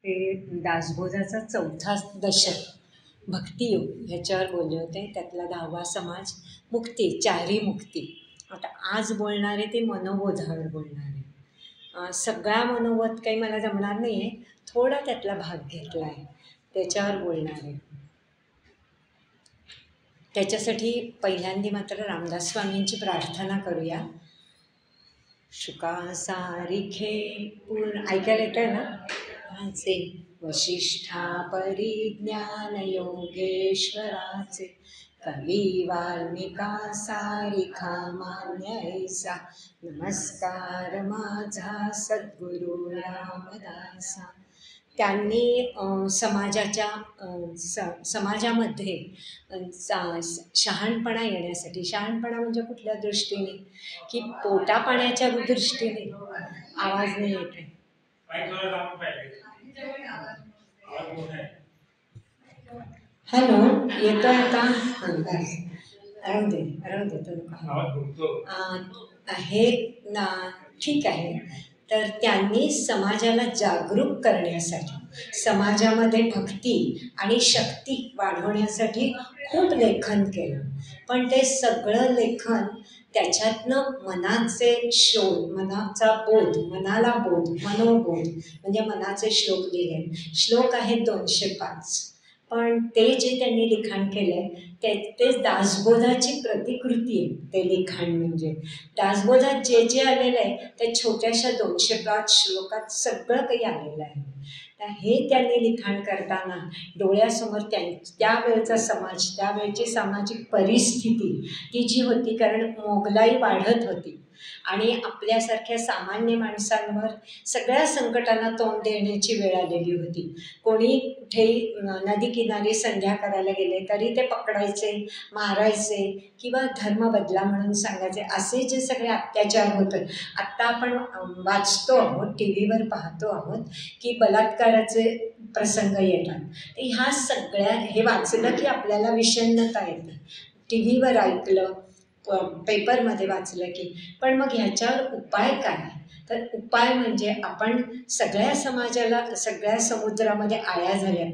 ते दासबोधाचा चौथा दशक भक्तियोग ह्याच्यावर बोलले होते. त्यातला 10वा समाज मुक्ती, चारी मुक्ती. आता आज बोलणारे ते मनोबोधावर बोलणारे. सगळा मनोबोध काही मला जमणार नाही आहे, थोडा त्यातला भाग घेतला आहे, त्याच्यावर बोलणार आहे. त्याच्यासाठी पहिल्यांदा मात्र रामदास स्वामींची प्रार्थना करूया. शुका सारिखे पूर्ण ऐकायला येत आहे ना? चे वशिष्ठा परिज्ञान योगेश्वराचे कवी वाल्मिका सारिखा मान्य ऐसा नमस्कार माझा सद्गुरु रामदासा. त्यांनी समाजामध्ये शहाणपणा येण्यासाठी, शहाणपणा म्हणजे कुठल्या दृष्टीने की पोटापाण्याच्या दृष्टीने, आवाज नाही येत आहे. हॅलो, येतोय आता? राहू दे हे ना, ठीक आहे. तर त्यांनी समाजाला जागरूक करण्यासाठी, समाजामध्ये भक्ती आणि शक्ती वाढवण्यासाठी खूप लेखन केलं. पण ते सगळं लेखन त्याच्यातनं मनाचे शोध, मनाचा बोध, मनाला बोध, मनोबोध म्हणजे मनाचे श्लोक लिहिले. श्लोक आहेत 205. पण ते जे त्यांनी लिखाण केलं आहे ते दासबोधाची प्रतिकृती आहे. ते लिखाण म्हणजे दासबोधात जे जे आलेलं आहे ते छोट्याशा 205 श्लोकात सगळं काही आलेलं आहे. तर हे त्यांनी लिखाण करताना डोळ्यासमोर त्यावेळचा समाज, त्यावेळची सामाजिक परिस्थिती ती जी होती, कारण मोगलाई वाढत होती आणि आपल्यासारख्या सामान्य माणसांवर सगळ्या संकटांना तोंड देण्याची वेळ आलेली होती. कोणी कुठेही नदीकिनारी संध्या करायला गेले तरी ते पकडायचे, मारायचे किंवा धर्म बदला म्हणून सांगायचे. असे जे सगळे अत्याचार होते, आत्ता आपण वाचतो आहोत, टी व्हीवर पाहतो आहोत की बलात्काराचे प्रसंग येतात. तर ह्या सगळ्या, हे वाचलं की आपल्याला विषण्णता येते. टी व्हीवर ऐकलं, पेपरमध्ये वाचलं की. पण मग ह्याच्यावर उपाय काय? तर उपाय म्हणजे आपण सगळ्या समाजाला, सगळ्या समुद्रामध्ये आळ्या झाल्या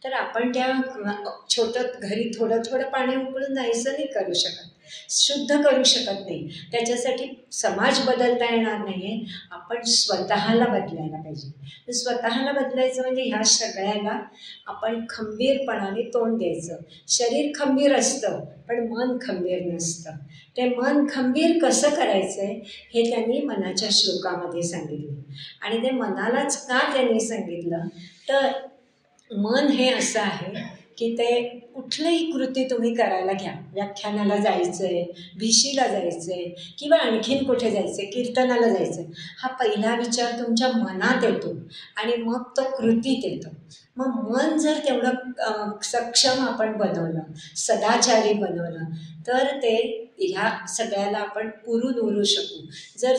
तर आपण त्या छोटं घरी थोडं थोडं पाणी उकळून नाहीसं नाही करू शकत, शुद्ध करू शकत नाही. त्याच्यासाठी समाज बदलता येणार नाही आहे, आपण स्वतःला बदलायला पाहिजे. स्वतःला बदलायचं म्हणजे ह्या सगळ्याला आपण खंबीरपणाने तोंड द्यायचं. शरीर खंबीर असतं पण मन खंबीर नसतं. ते मन खंबीर कसं करायचं आहे हे त्यांनी मनाच्या श्लोकामध्ये सांगितलं. आणि ते मनालाच का त्यांनी सांगितलं तर मन हे असं आहे की ते कुठलीही कृती तुम्ही करायला घ्या, व्याख्यानाला जायचं आहे, भिशीला जायचं आहे किंवा आणखीन कुठे जायचं आहे, कीर्तनाला जायचं आहे, हा पहिला विचार तुमच्या मनात येतो आणि मग तो कृतीत येतो. मग मन जर तेवढं सक्षम आपण बनवलं, सदाचारी बनवलं तर ते ह्या सगळ्याला आपण पुरून उरू शकू. जर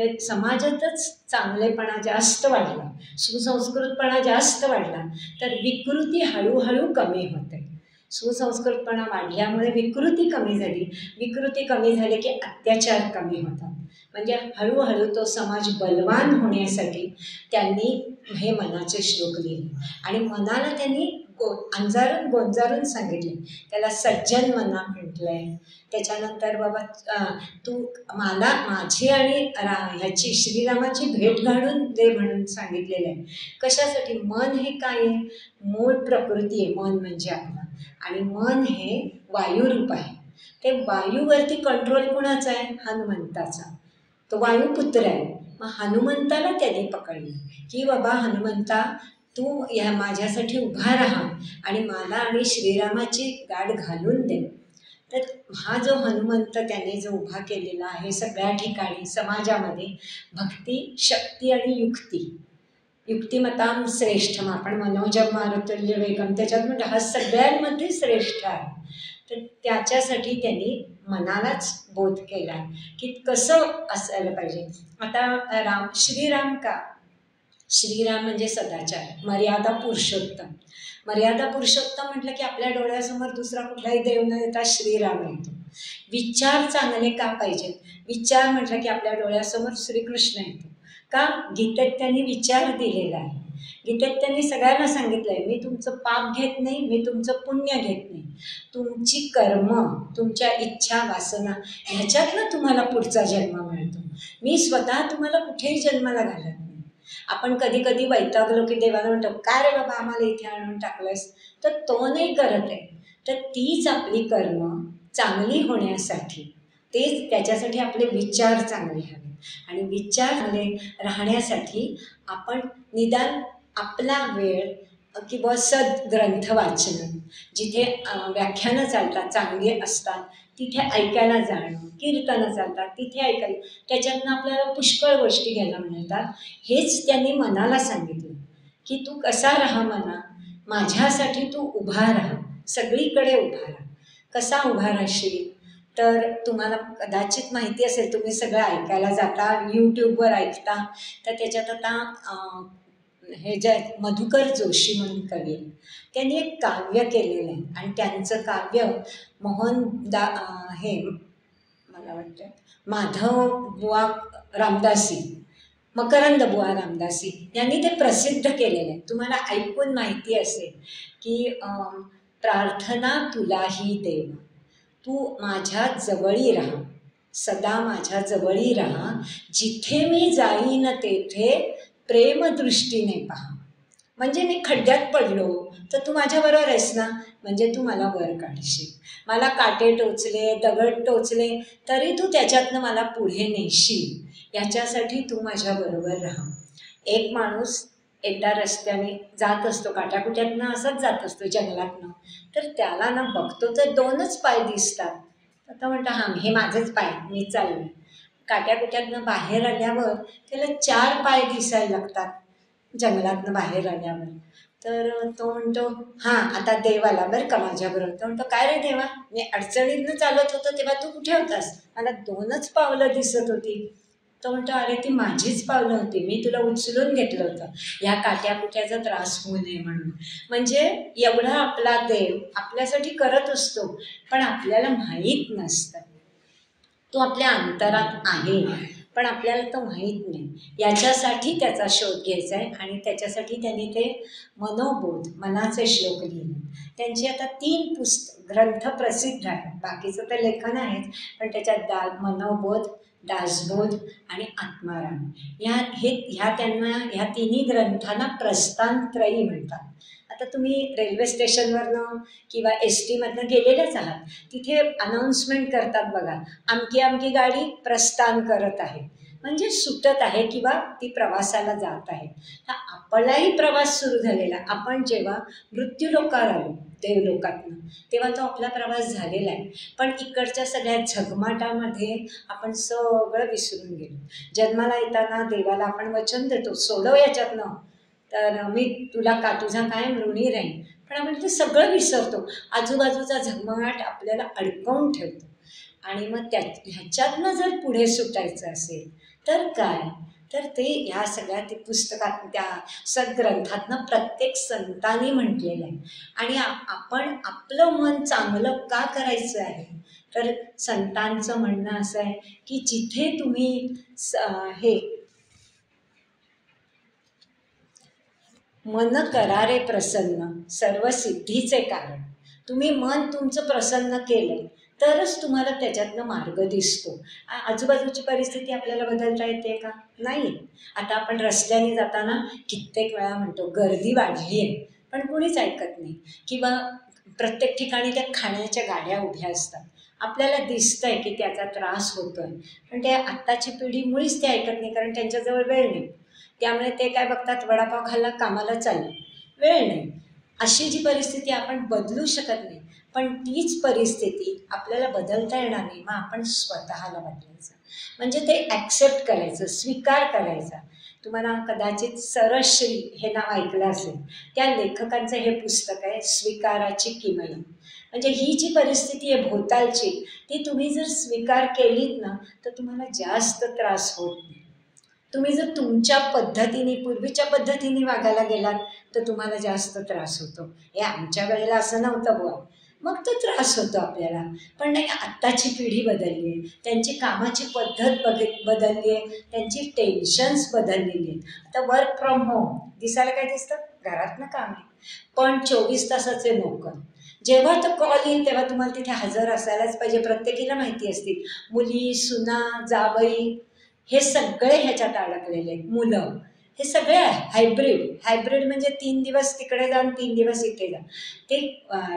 समाजातच चांगलेपणा जास्त वाढला, सुसंस्कृतपणा जास्त वाढला तर विकृती हळूहळू कमी होते. सुसंस्कृतपणा वाढल्यामुळे विकृती कमी झाली, विकृती कमी झाली की अत्याचार कमी होतात. म्हणजे हळूहळू तो समाज बलवान होण्यासाठी त्यांनी हे मनाचे श्लोक लिहिले आणि मनाला त्यांनी अंजारून गोंजारून सांगितले. त्याला सज्जन मना म्हटलं आहे. त्याच्यानंतर बाबा तू मला माझी आणि ह्याची श्रीरामाची भेट घालून दे म्हणून सांगितलेलं आहे. कशासाठी? मन हे काय आहे? मूळ प्रकृती आहे मन म्हणजे आपलं. आणि मन हे वायुरूप आहे. ते वायूवरती कंट्रोल कुणाचा आहे? हनुमंताचा. तो वायुपुत्र आहे. मग हनुमंताला त्याने पकडलं की बाबा हनुमंता तू ह्या माझ्यासाठी उभा राहा आणि मला आणि श्रीरामाची गाठ घालून दे. तर हा जो हनुमंत त्याने जो उभा केलेला आहे सगळ्या ठिकाणी समाजामध्ये, भक्ती, शक्ती आणि युक्ती, युक्तिमतां श्रेष्ठम, आपण मनोजम मारुतुल्य वेगम त्याच्यात म्हणजे हा सगळ्यांमध्ये श्रेष्ठ आहे. तर त्याच्यासाठी त्यांनी मनालाच बोध केला की कसं असायला पाहिजे. आता श्रीराम का? श्रीराम म्हणजे सदाचार, मर्यादा पुरुषोत्तम. मर्यादा पुरुषोत्तम म्हटलं की आपल्या डोळ्यासमोर दुसरा कुठलाही देव न येता श्रीराम येतो. विचार चांगले का पाहिजेत? विचार म्हटलं की आपल्या डोळ्यासमोर श्रीकृष्ण येतो. का? गीतेत त्यांनी विचार दिलेला आहे. गीतेत त्यांनी सगळ्यांना सांगितलं आहे, मी तुमचं पाप घेत नाही, मी तुमचं पुण्य घेत नाही. तुमची कर्म, तुमच्या इच्छा वासना ह्याच्यातनं तुम्हाला पुढचा जन्म मिळतो. मी स्वतः तुम्हाला कुठेही जन्माला घालत नाही. आपण कधी कधी वैतागलो की देवाला म्हणतो, काय रे बाबा आम्हाला इथे आणून टाकलंयस, तर तो नाही करत आहे. तर तीच आपली कर्म चांगली होण्यासाठी, तेच त्याच्यासाठी आपले विचार चांगले हवे. आणि विचार चांगले राहण्यासाठी आपण निदान आपला वेळ किंवा सद्ग्रंथ वाचणं, जिथे व्याख्यानं चालतात चांगली असतात तिथे ऐकायला जाणं, कीर्तनं चालतात तिथे ऐकायला, त्याच्यातनं आपल्याला पुष्कळ गोष्टी घ्यायला मिळतात. हेच त्यांनी मनाला सांगितलं की तू कसा राहा मना, माझ्यासाठी तू उभा राहा, सगळीकडे उभा राहा. कसा उभा राहशील? तर तुम्हाला कदाचित माहिती असेल, तुम्ही सगळं ऐकायला जाता, यूट्यूबवर ऐकता, तर त्याच्यात आता हे जे मधुकर जोशी म्हणून कवी, त्यांनी एक काव्य केलेलं आहे. आणि त्यांचं काव्य हे मला वाटतं माधव बुवा रामदासी, मकरंद बुवा रामदासी यांनी ते प्रसिद्ध केलेलं आहे. तुम्हाला ऐकून माहिती असेल की प्रार्थना तुलाही देवा, तू माझ्या जवळी राहा, सदा माझ्या जवळी राहा, जिथे मी जाईन तेथे प्रेमदृष्टीने पहा. म्हणजे मी खड्ड्यात पडलो तर तू माझ्याबरोबर आहेस ना, म्हणजे तू मला वर काढशील. मला काटे टोचले, दगड टोचले, तरी तू त्याच्यातनं मला पुढे नेशील, याच्यासाठी तू माझ्याबरोबर राहा. एक माणूस एकदा रस्त्याने जात असतो, काट्याकुट्यातनं असंच जात असतो जंगलातनं, तर त्याला ना बघतो तर 2च पाय दिसतात. आता म्हणतो हां हे माझेच पाय, मी चालले. काट्याकुट्यातनं बाहेर आल्यावर त्याला 4 पाय दिसायला लागतात जंगलातनं बाहेर आल्यावर. तर तो म्हणतो हां आता देव आला बरं का माझ्याबरोबर. तो म्हणतो काय रे देवा, मी अडचणीतनं चालत होतो तेव्हा तू कुठे होतास, मला 2च पावलं दिसत होती. तो म्हणतो अरे ती माझीच पावलं होती, मी तुला उचलून घेतलं होतं ह्या काट्याकुट्याचा त्रास होऊ नये म्हणून. म्हणजे एवढा आपला देव आपल्यासाठी करत असतो, पण आपल्याला माहीत नसतं. तो आपल्या अंतरात आहे, पण आपल्याला तो माहीत नाही. याच्यासाठी त्याचा शोध घ्यायचा आहे. आणि त्याच्यासाठी त्यांनी ते मनोबोध, मनाचे श्लोक लिहिले. त्यांची आता 3 ग्रंथ प्रसिद्ध आहेत. बाकीचं तर लेखन आहेच, पण त्याच्यात मनोबोध, दासबोध आणि आत्माराम ह्या तिन्ही ग्रंथांना प्रस्थानत्रयी म्हणतात. आता तुम्ही रेल्वे स्टेशनवरनं किंवा STमधनं गेलेलेच आहात, तिथे अनाऊन्समेंट करतात बघा, अमकी अमकी गाडी प्रस्थान करत आहे, म्हणजे सुटत आहे किंवा ती प्रवासाला जात आहे. तर आपलाही प्रवास सुरू झालेला. आपण जेव्हा मृत्यूलोकावर आलो देवलोकातनं, तेव्हा तो आपला प्रवास झालेला आहे. पण इकडच्या सगळ्या झगमाटामध्ये आपण सगळं विसरून गेलो. जन्माला येताना देवाला आपण वचन देतो, सोडव याच्यातनं, तर मी तुझा कायम ऋणी राहीन. पण आपण ते सगळं विसरतो. आजूबाजूचा झगमगाट आपल्याला अडकवून ठेवतो. आणि मग ह्याच्यातनं जर पुढे सुटायचं असेल तर काय, तर ते ह्या सगळ्या ते पुस्तकात, त्या सद्ग्रंथातनं प्रत्येक संतांनी म्हटलेलं आहे. आणि आपण आपलं मन चांगलं का करायचं आहे, तर संतांचं म्हणणं असं आहे की जिथे तुम्ही हे मन करारे प्रसन्न सर्व सिद्धीचे कारण, तुम्ही मन तुमचं प्रसन्न केलं तरच तुम्हाला त्याच्यातनं मार्ग दिसतो. आजूबाजूची परिस्थिती आपल्याला बदलता येते का? नाही. आता आपण रस्त्याने जाताना कित्येक वेळा म्हणतो गर्दी वाढली आहे, पण कोणीच ऐकत नाही. किंवा प्रत्येक ठिकाणी त्या खाण्याच्या गाड्या उभ्या असतात, आपल्याला दिसतं आहे की त्याचा त्रास होतो आहे, पण ते आत्ताची पिढी मुळीच ते ऐकत नाही, कारण त्यांच्याजवळ वेळ नाही. त्यामुळे ते काय बघतात, वडापाव खाल्ला कामाला चाललं, वेळ नाही. अशी जी परिस्थिती आपण बदलू शकत नाही, पण तीच परिस्थिती आपल्याला बदलता येणार नाही. मग आपण स्वतःला बदलायचं, म्हणजे ते ॲक्सेप्ट करायचं, स्वीकार करायचा. तुम्हाला कदाचित सरश्री हे नाव ऐकलं असेल, त्या लेखकांचं हे पुस्तक आहे स्वीकाराची किमया. म्हणजे ही जी परिस्थिती आहे भोवतालची, ती तुम्ही जर स्वीकार केलीत ना, तर तुम्हाला जास्त त्रास होत नाही. तुम्ही जर तुमच्या पद्धतीने, पूर्वीच्या पद्धतीने वागायला गेलात तर तुम्हाला जास्त त्रास होतो. हे आमच्या वेळेला असं नव्हतं बुवा, मग तो त्रास होतो आपल्याला. पण नाही, आत्ताची पिढी बदलली आहे, त्यांची कामाची पद्धत बदलली आहे, त्यांची टेन्शन्स बदललेली आहेत. आता वर्क फ्रॉम होम दिसायला काय दिसतं, घरातनं काम आहे, पण 24 तासाचे नोकर. जेव्हा तो कॉल येईल तेव्हा तुम्हाला तिथे हजर असायलाच पाहिजे. प्रत्येकीला माहिती असतील, मुली, सुना, जावई, हे सगळे ह्याच्यात अडकलेले आहेत. मुलं, हे सगळे हायब्रिड म्हणजे 3 दिवस तिकडे जा 3 दिवस इथे जा. ते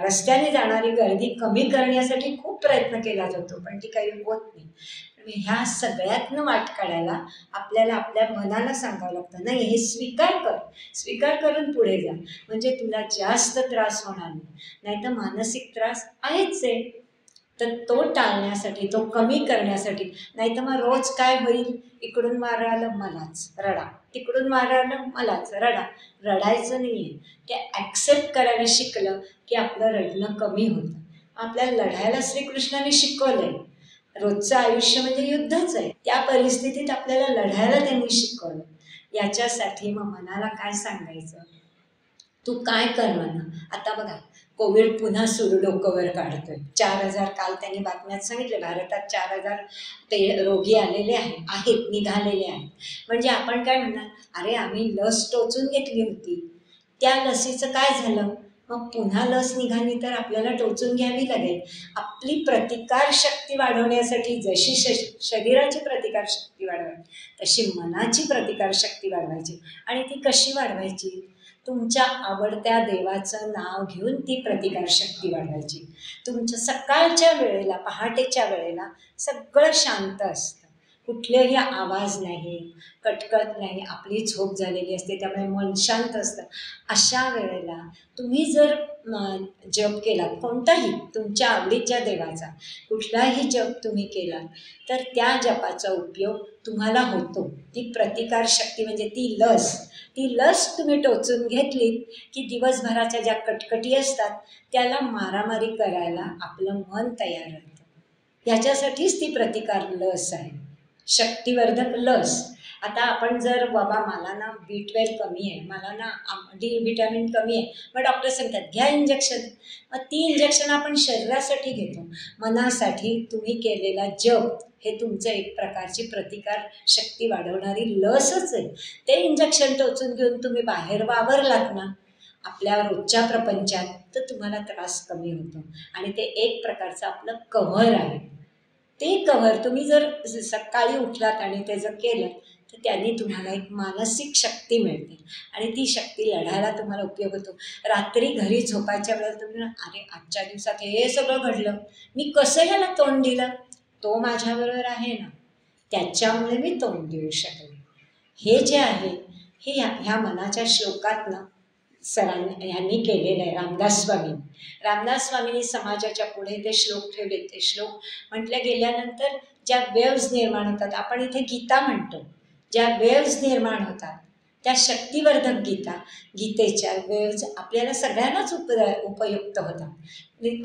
रस्त्याने जाणारी गर्दी कमी करण्यासाठी खूप प्रयत्न केला जातो, पण ती काही होत नाही. ह्या सगळ्यातनं वाट काढायला आपल्याला आपल्या मनाला सांगावं लागतं, नाही, हे स्वीकार करून पुढे जा, म्हणजे तुला जास्त त्रास होणार नाही तर मानसिक त्रास आहेच आहे. तर तो टाळण्यासाठी, तो कमी करण्यासाठी, नाही तर मग रोज काय होईल, इकडून मारं आलं मलाच रडा, तिकडून मारं आलं मलाच रडा. रडायचं नाही आहे, ते ॲक्सेप्ट करायला शिकलं की आपलं रडणं कमी होतं. आपल्याला लढायला श्रीकृष्णाने शिकवलं आहे. रोजचं आयुष्य म्हणजे युद्धच आहे, त्या परिस्थितीत आपल्याला लढायला त्यांनी शिकवलं. याच्यासाठी मग मनाला काय सांगायचं, तू काय कर म्हणा. आता बघा, कोविड पुन्हा सुरू डोकं वर काढतोय. 4,000 काल त्यांनी बातम्यात सांगितले, भारतात 4,000 ते रोगी आलेले आहेत, निघालेले आहेत. म्हणजे आपण काय म्हणणार, अरे आम्ही लस टोचून घेतली होती, त्या लसीचं काय झालं, मग पुन्हा लस निघाली तर आपल्याला टोचून घ्यावी लागेल. आपली प्रतिकारशक्ती वाढवण्यासाठी जशी शरीराची प्रतिकारशक्ती वाढवायची तशी मनाची प्रतिकारशक्ती वाढवायची. आणि ती कशी वाढवायची, तुमच्या आवडत्या देवाचं नाव घेऊन ती प्रतिकारशक्ती वाढवायची. तुमच्या सकाळच्या वेळेला, पहाटेच्या वेळेला सगळं शांत असतं, कुठलेही आवाज नाही, कटकट नाही, आपली झोप झालेली असते, त्यामुळे मन शांत असतं. अशा वेळेला तुम्ही जर जप केला, कोणताही तुमच्या आवडीच्या देवाचा कुठलाही जप तुम्ही केला, तर त्या जपाचा उपयोग तुम्हाला होतो. ती प्रतिकारशक्ती म्हणजे ती लस तुम्ही टोचून घेतलीत की दिवसभराच्या ज्या कटकटी असतात त्याला मारामारी करायला आपलं मन तयार राहतं. ह्याच्यासाठीच ती प्रतिकार लस आहे, शक्तिवर्धक लस. आता आपण जर बाबा मला ना B12 कमी आहे, मला ना D व्हिटॅमिन कमी आहे, मग डॉक्टर सांगतात घ्या इंजेक्शन. मग ती इंजेक्शन आपण शरीरासाठी घेतो. मनासाठी तुम्ही केलेला जप हे तुमचं एक प्रकारची प्रतिकार शक्ती वाढवणारी लसच आहे. ते इंजेक्शन टोचून घेऊन तुम्ही बाहेर वावरलात ना आपल्या रोजच्या प्रपंचात, तर तुम्हाला त्रास कमी होतो. आणि ते एक प्रकारचं आपलं कव्हर आहे. ते कव्हर तुम्ही जर सकाळी उठलात आणि ते जर केलं तर त्यांनी तुम्हाला एक मानसिक शक्ती मिळते आणि ती शक्ती लढायला तुम्हाला उपयोग होतो. रात्री घरी झोपायच्या वेळेला तुम्ही अरे आजच्या दिवसात हे सगळं घडलं, मी कसं ह्याला तोंड दिलं, तो माझ्याबरोबर आहे ना, त्याच्यामुळे मी तोंड देऊ शकले. हे जे आहे हे ह्या मनाच्या श्लोकातनं ह्यांनी केलेलं आहे. रामदास स्वामींनी समाजाच्या पुढे ते श्लोक ठेवले. ते श्लोक म्हटल्या गेल्यानंतर ज्या वेव्ज निर्माण होतात, आपण इथे गीता म्हणतो, ज्या वेव्ज निर्माण होतात त्या शक्तिवर्धक गीतेच्या वेव्ज आपल्याला सगळ्यांनाच उपयुक्त होतात.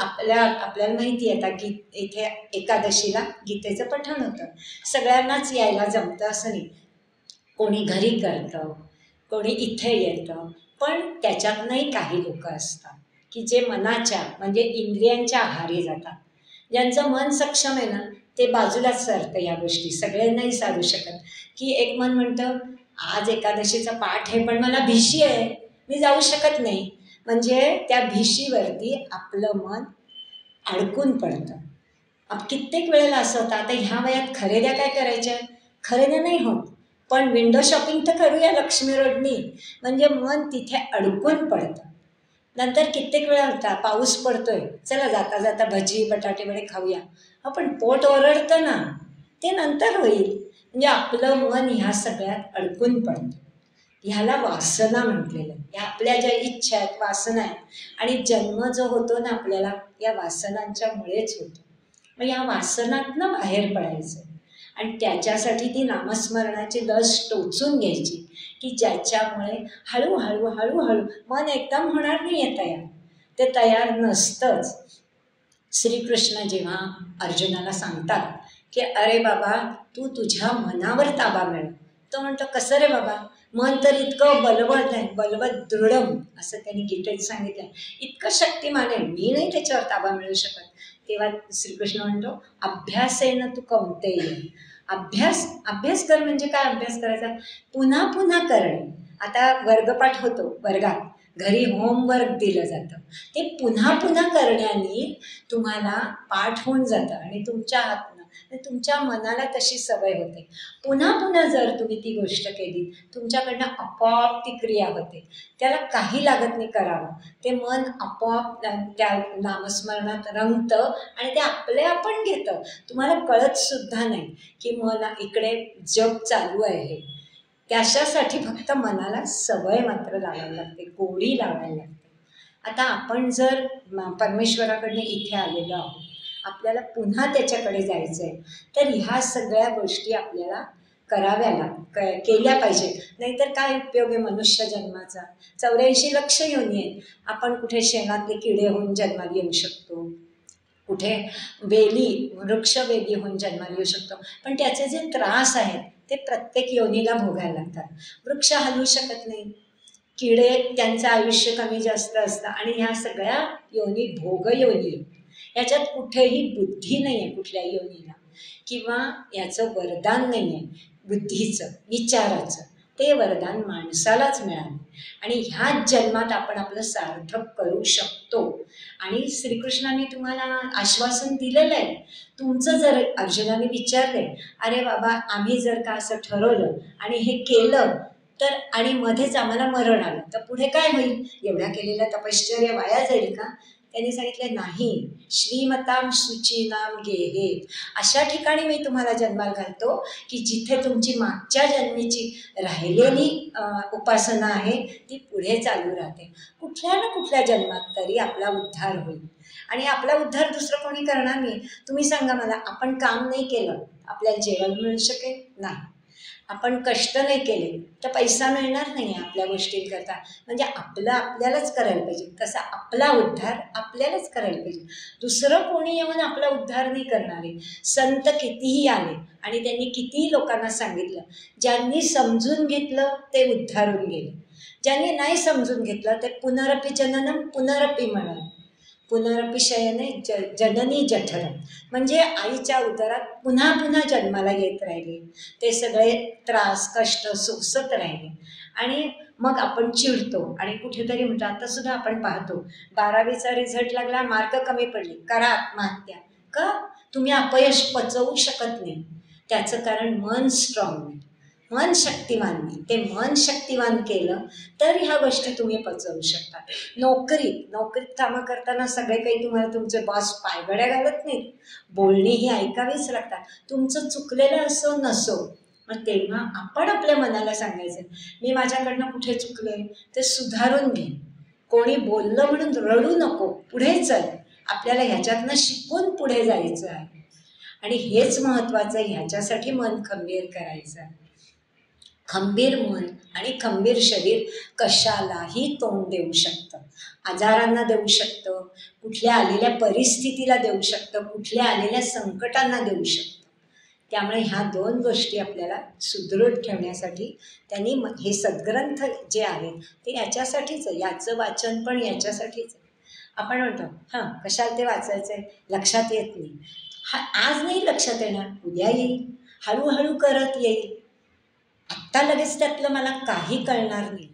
आपल्याला माहिती आहे आता इथे एकादशीला गीतेचं पठण होतं, सगळ्यांनाच यायला जमतं असं नाही. कोणी घरी करतं, कोणी इथे येतं, पण त्याच्यातनंही काही लोक असतात की जे मनाच्या म्हणजे इंद्रियांच्या आहारी जातात. ज्यांचं मन सक्षम आहे ना ते बाजूलाच सरतं या गोष्टी, सगळ्यांनाही साधू शकत. की एक मन म्हणतं आज एकादशीचा पाठ आहे पण मला भिशी आहे, मी जाऊ शकत नाही, म्हणजे त्या भिशीवरती आपलं मन अडकून पडतं. कित्येक वेळेला असं होतं, आता ह्या वयात खरेद्या काय करायच्या, खरेद्या नाही होत, पण विंडो शॉपिंग तर करूया लक्ष्मी रोडनी, म्हणजे मन तिथे अडकून पडतं. नंतर कित्येक वेळा होता पाऊस पडतोय, चला जाता जाता भजी बटाटे वडे खाऊया, पण पोट ओरडतं ना, ते नंतर होईल. म्हणजे आपलं मन ह्या सगळ्यात अडकून पडतं. ह्याला वासना म्हटलेलं. या आपल्या ज्या इच्छा आहेत, वासना आहेत, आणि जन्म जो होतो ना आपल्याला या वासनांच्यामुळेच होतो. मग या वासनातनं बाहेर पडायचं आणि त्याच्यासाठी ती नामस्मरणाची लस टोचून घ्यायची की ज्याच्यामुळे हळूहळू मन एकदम होणार नाही आहे तयार, ते तयार नसतंच. श्रीकृष्ण जेव्हा अर्जुनाला सांगतात की अरे बाबा तू तुझ्या मनावर ताबा मिळव, तो म्हणतो कसं रे बाबा, मन तर इतकं बलवत आहे, बलवत दृढम असं त्यांनी गीतेत सांगितलं, इतकं शक्तिमान आहे, मी नाही त्याच्यावर ताबा मिळू शकत. तेव्हा श्रीकृष्ण म्हणतो अभ्यासेन तू कौंतेय. अभ्यास कर म्हणजे काय अभ्यास करायचा? पुन्हा पुन्हा करणे. आता वर्गपाठ होतो वर्गात, घरी होमवर्क दिलं जातं, ते पुन्हा पुन्हा करण्याने तुम्हाला पाठ होऊन जातं आणि तुमच्या हातनं तुमच्या मनाला तशी सवय होते. पुन्हा पुन्हा जर तुम्ही ती गोष्ट केली तुमच्याकडनं आपोआप ती क्रिया होते. त्याला काही लागत नाही करावं, ते मन आपोआप त्या नामस्मरणात रंगतं आणि ते आपले आपण घेतं. तुम्हाला कळत सुद्धा नाही की मला इकडे जग चालू आहे. त्याच्यासाठी फक्त मनाला सवय मात्र लावायला लागते, गोडी लावायला लागते. आता आपण जर परमेश्वराकडनं इथे आलेलो आहोत, आपल्याला पुन्हा त्याच्याकडे जायचं आहे, तर ह्या सगळ्या गोष्टी आपल्याला केल्या पाहिजेत. नाहीतर काय उपयोग आहे मनुष्य जन्माचा? 84 लक्ष योनी आहेत. आपण कुठे शेणातले किडे होऊन जन्माला येऊ शकतो, कुठे वृक्षवेली होऊन जन्माला येऊ शकतो, पण त्याचे जे त्रास आहेत ते प्रत्येक योनीला भोगायला लागतात. वृक्ष हलवू शकत नाही, किडे त्यांचं आयुष्य कमी जास्त असतं, आणि ह्या सगळ्या योनी भोगयोनी. याच्यात कुठेही बुद्धी नाही आहे कुठल्या योनीला, किंवा याचं वरदान नाही आहे बुद्धीचं, विचाराचं. ते वरदान माणसालाच मिळालं आणि ह्याच जन्मात आपण आपलं सार्थक करू शकतो. आणि श्रीकृष्णाने तुम्हाला आश्वासन दिलेलं आहे. तुमचं जर अर्जुनाने विचारले, अरे बाबा आम्ही जर का असं ठरवलं आणि हे केलं तर, आणि मध्येच आम्हाला मरण आलं तर पुढे काय होईल? एवढ्या केलेल्या तपश्चर्या वाया जाईल का? त्यांनी सांगितलं नाही, श्रीमताम शुचीनाम गेहे. अशा ठिकाणी मी तुम्हाला जन्माला घालतो की जिथे तुमची मागच्या जन्मीची राहिलेली उपासना आहे ती पुढे चालू राहते. कुठल्या ना कुठल्या जन्मात तरी आपला उद्धार होईल. आणि आपला उद्धार दुसरं कोणी करणार नाही. तुम्ही सांगा मला, आपण काम नाही केलं आपल्याला जेवण मिळू शकेल? नाही. आपण कष्ट नाही केले तर पैसा मिळणार नाही आपल्या गोष्टींकरता. म्हणजे आपलं आपल्यालाच करायला पाहिजे. तसा आपला उद्धार आपल्यालाच करायला पाहिजे. दुसरं कोणी येऊन आपला उद्धार नाही करणारे. संत कितीही आले आणि त्यांनी कितीही लोकांना सांगितलं, ज्यांनी समजून घेतलं ते उद्धारून गेले, ज्यांनी नाही समजून घेतलं ते पुनरपि जननम पुनरपि मरणम पुनरपि शयने जननी जठरम. म्हणजे आईच्या उदरात पुन्हा पुन्हा जन्माला येत राहिले, ते सगळे त्रास कष्ट सोसत राहिले. आणि मग आपण चिडतो आणि कुठेतरी म्हणतो. आता सुद्धा आपण पाहतो 12वीचा रिझल्ट लागला, मार्क कमी पडले, करा आत्महत्या. का? तुम्ही अपयश पचवू शकत नाही. त्याचं कारण मन स्ट्रॉंग नाही, मन शक्तिमान नाही. ते मन शक्तिमान केलं तर ह्या गोष्टी तुम्ही पचवू शकता. नोकरीत कामं करताना सगळे काही तुम्हाला तुमचे बॉस पायघड्या घालत नाहीत, बोलणी ही ऐकावीच लागतात. तुमचं चुकलेलं असो नसो, मग तेव्हा आपण आपल्या मनाला सांगायचं, मी माझ्याकडनं कुठे चुकले ते सुधारून घे. कोणी बोललं म्हणून रडू नको, पुढे चल. आपल्याला ह्याच्यातनं शिकून पुढे जायचं आहे. आणि हेच महत्त्वाचं आहे. ह्याच्यासाठी मन खंबीर करायचं. खंबीर मन आणि खंबीर शरीर कशालाही तोंड देऊ शकतं. आजारांना देऊ शकतं, कुठल्या आलेल्या परिस्थितीला देऊ शकतं, कुठल्या आलेल्या संकटांना देऊ शकतं. त्यामुळे ह्या 2 गोष्टी आपल्याला सुदृढ ठेवण्यासाठी त्यांनी हे सद्ग्रंथ जे आहेत ते याच्यासाठीच आहे. याचं वाचन पण याच्यासाठीच आहे. आपण म्हणतो हां कशाला ते वाचायचं आहे, लक्षात येत नाही. आज नाही लक्षात येणार, उद्या येईल, हळूहळू करत येईल. आत्ता लगेच त्यातलं मला काही कळणार नाही,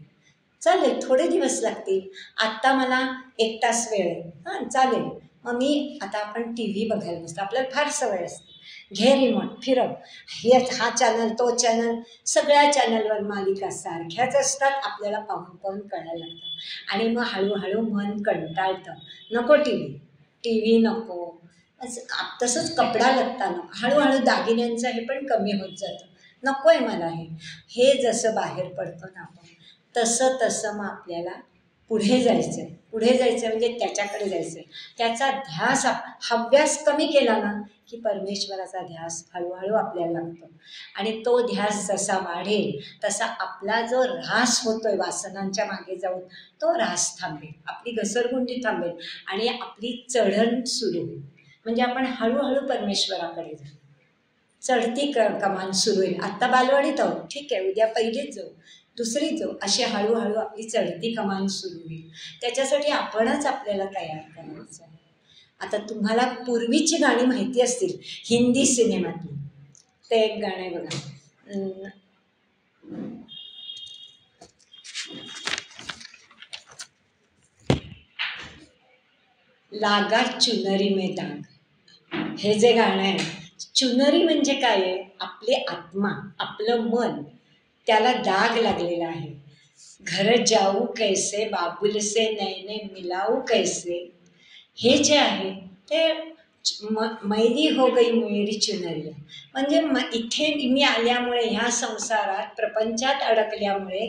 चालेल थोडे दिवस लागतील. आत्ता मला 1 तास वेळ आहे, हां चालेल. मग मी आता आपण टी व्ही बघायला बसतो, आपल्याला फार सवय असते, घे रिमोट फिरव, हा चॅनल तो चॅनल, सगळ्या चॅनलवर मालिका सारख्याच असतात. आपल्याला पाहून पाहून कळायला लागतं आणि मग हळूहळू मन कंटाळतं. नको टी व्ही नको. तसंच कपडा लत्ता नको. हळूहळू दागिन्यांचं हे पण कमी होत जातं. नको आहे मला हे जसं बाहेर पडतो ना आपण, तसं तसं मग आपल्याला पुढे जायचं आहे. पुढे जायचं म्हणजे त्याच्याकडे जायचं आहे. त्याचा ध्यास हव्यास कमी केला ना की परमेश्वराचा ध्यास हळूहळू आपल्याला लागतो. आणि तो ध्यास जसा वाढेल तसा आपला जो ऱ्हास होतोय वासनांच्या मागे जाऊन, तो ऱ्हास थांबेल, आपली घसरगुंडी थांबेल आणि आपली चढण सुरू होईल. म्हणजे आपण हळूहळू परमेश्वराकडे जाऊ. चढती कमान सुरू होईल. आत्ता बालवाडीत आहोत, ठीक आहे, उद्या पहिलीत जाऊ, दुसरी जो अशी हळूहळू आपली चढती कमान सुरू होईल. त्याच्यासाठी आपणच आपल्याला तयार करायचं आहे. आता तुम्हाला पूर्वीची गाणी माहिती असतील हिंदी सिनेमातली. ते एक गाणं आहे बघा, लागा चुनरी में दाग. हे जे गाणं आहे, चुनरी म्हणजे काय आहे, आपले आत्मा, आपलं मन, त्याला दाग लागलेला आहे. घर जाऊ कैसे बाबुल से नैने मिलाऊ कैसे, हे जे आहे ते मैली हो गई मेरी चुनरिया. म्हणजे इथे मी आल्यामुळे, ह्या संसारात प्रपंचात अडकल्यामुळे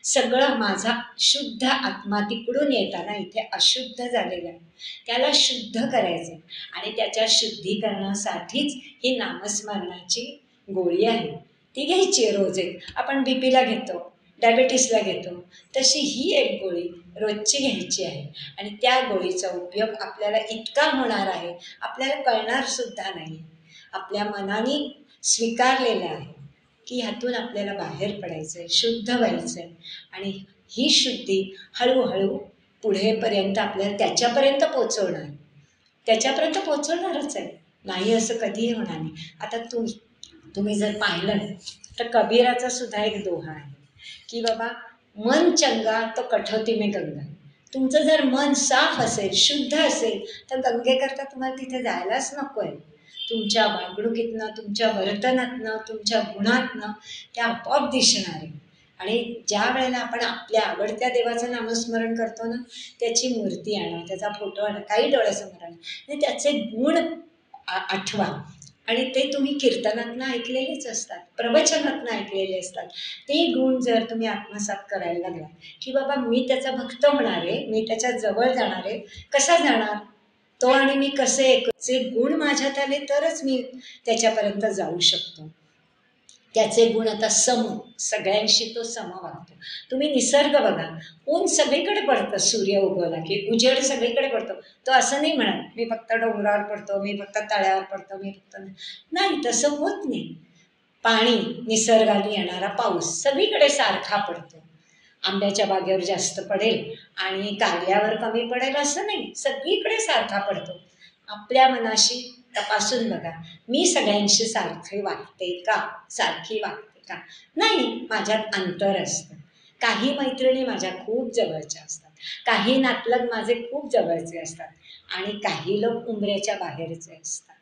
सगळं माझा शुद्ध आत्मा तिकडून येताना इथे अशुद्ध झालेला आहे. त्याला शुद्ध करायचं आणि त्याच्या शुद्धीकरणासाठीच ही नामस्मरणाची गोळी आहे. ती घ्यायची रोज एक. आपण बीपीला घेतो, डायबेटीसला घेतो, तशी ही एक गोळी रोजची घ्यायची आहे. आणि त्या गोळीचा उपयोग आपल्याला इतका होणार आहे, आपल्याला कळणार सुद्धा नाही. आपल्या मनाने स्वीकारलेलं आहे की ह्यातून आपल्याला बाहेर पडायचं आहे, शुद्ध व्हायचं आहे. आणि ही शुद्धी हळूहळू पुढेपर्यंत आपल्याला त्याच्यापर्यंत पोचवणारच आहे. नाही असं कधीही होणार नाही. आता तुम्ही जर पाहिलं तर कबीराचा सुद्धा एक दोहा आहे की बाबा, मन चंगा तो कठोती में गंगा. तुमचं जर मन साफ असेल, शुद्ध असेल, तर गंगेकरता तुम्हाला तिथे जायलाच नको आहे. तुमच्या वागणुकीतनं, तुमच्या वर्तनातनं, तुमच्या गुणातनं त्या आपोआप दिसणार आहे. आणि ज्या वेळेला आपण आपल्या आवडत्या देवाचं नामस्मरण करतो ना, त्याची मूर्ती आणा, त्याचा फोटो आणा, काही डोळ्यासमोर आणा आणि त्याचे गुण आठवा. आणि ते तुम्ही कीर्तनातनं ऐकलेलेच असतात, प्रवचनातनं ऐकलेले असतात. ते गुण जर तुम्ही आत्मसात करायला लागला की बाबा मी त्याचा भक्त होणार आहे, मी त्याच्या जवळ जाणार आहे. कसा जाणार तो आणि मी कसे एक, जे गुण माझ्यात आले तरच मी त्याच्यापर्यंत जाऊ शकतो. त्याचे गुण आता सगळ्यांशी तो सम वागतो. तुम्ही निसर्ग बघा, ऊन सगळीकडे पडतं, सूर्य उगवला की उजेड सगळीकडे पडतो. तो असं नाही म्हणत मी फक्त डोंगरावर पडतो, मी फक्त तळ्यावर पडतो, मी फक्त नाही, तसं होत नाही. पाणी, निसर्गाने येणारा पाऊस सगळीकडे सारखा पडतो. आंब्याच्या बागेवर जास्त पडेल आणि कारल्यावर कमी पडेल असं नाही, सगळीकडे सारखा पडतो. आपल्या मनाशी तपासून बघा, मी सगळ्यांशी सारखी वागते का, सारखी वागते का? नाही, माझ्यात अंतर असतं. काही मैत्रिणी माझ्या खूप जवळच्या असतात, काही नातलग माझे खूप जवळचे असतात आणि काही लोक उंबऱ्याच्या बाहेरचे असतात.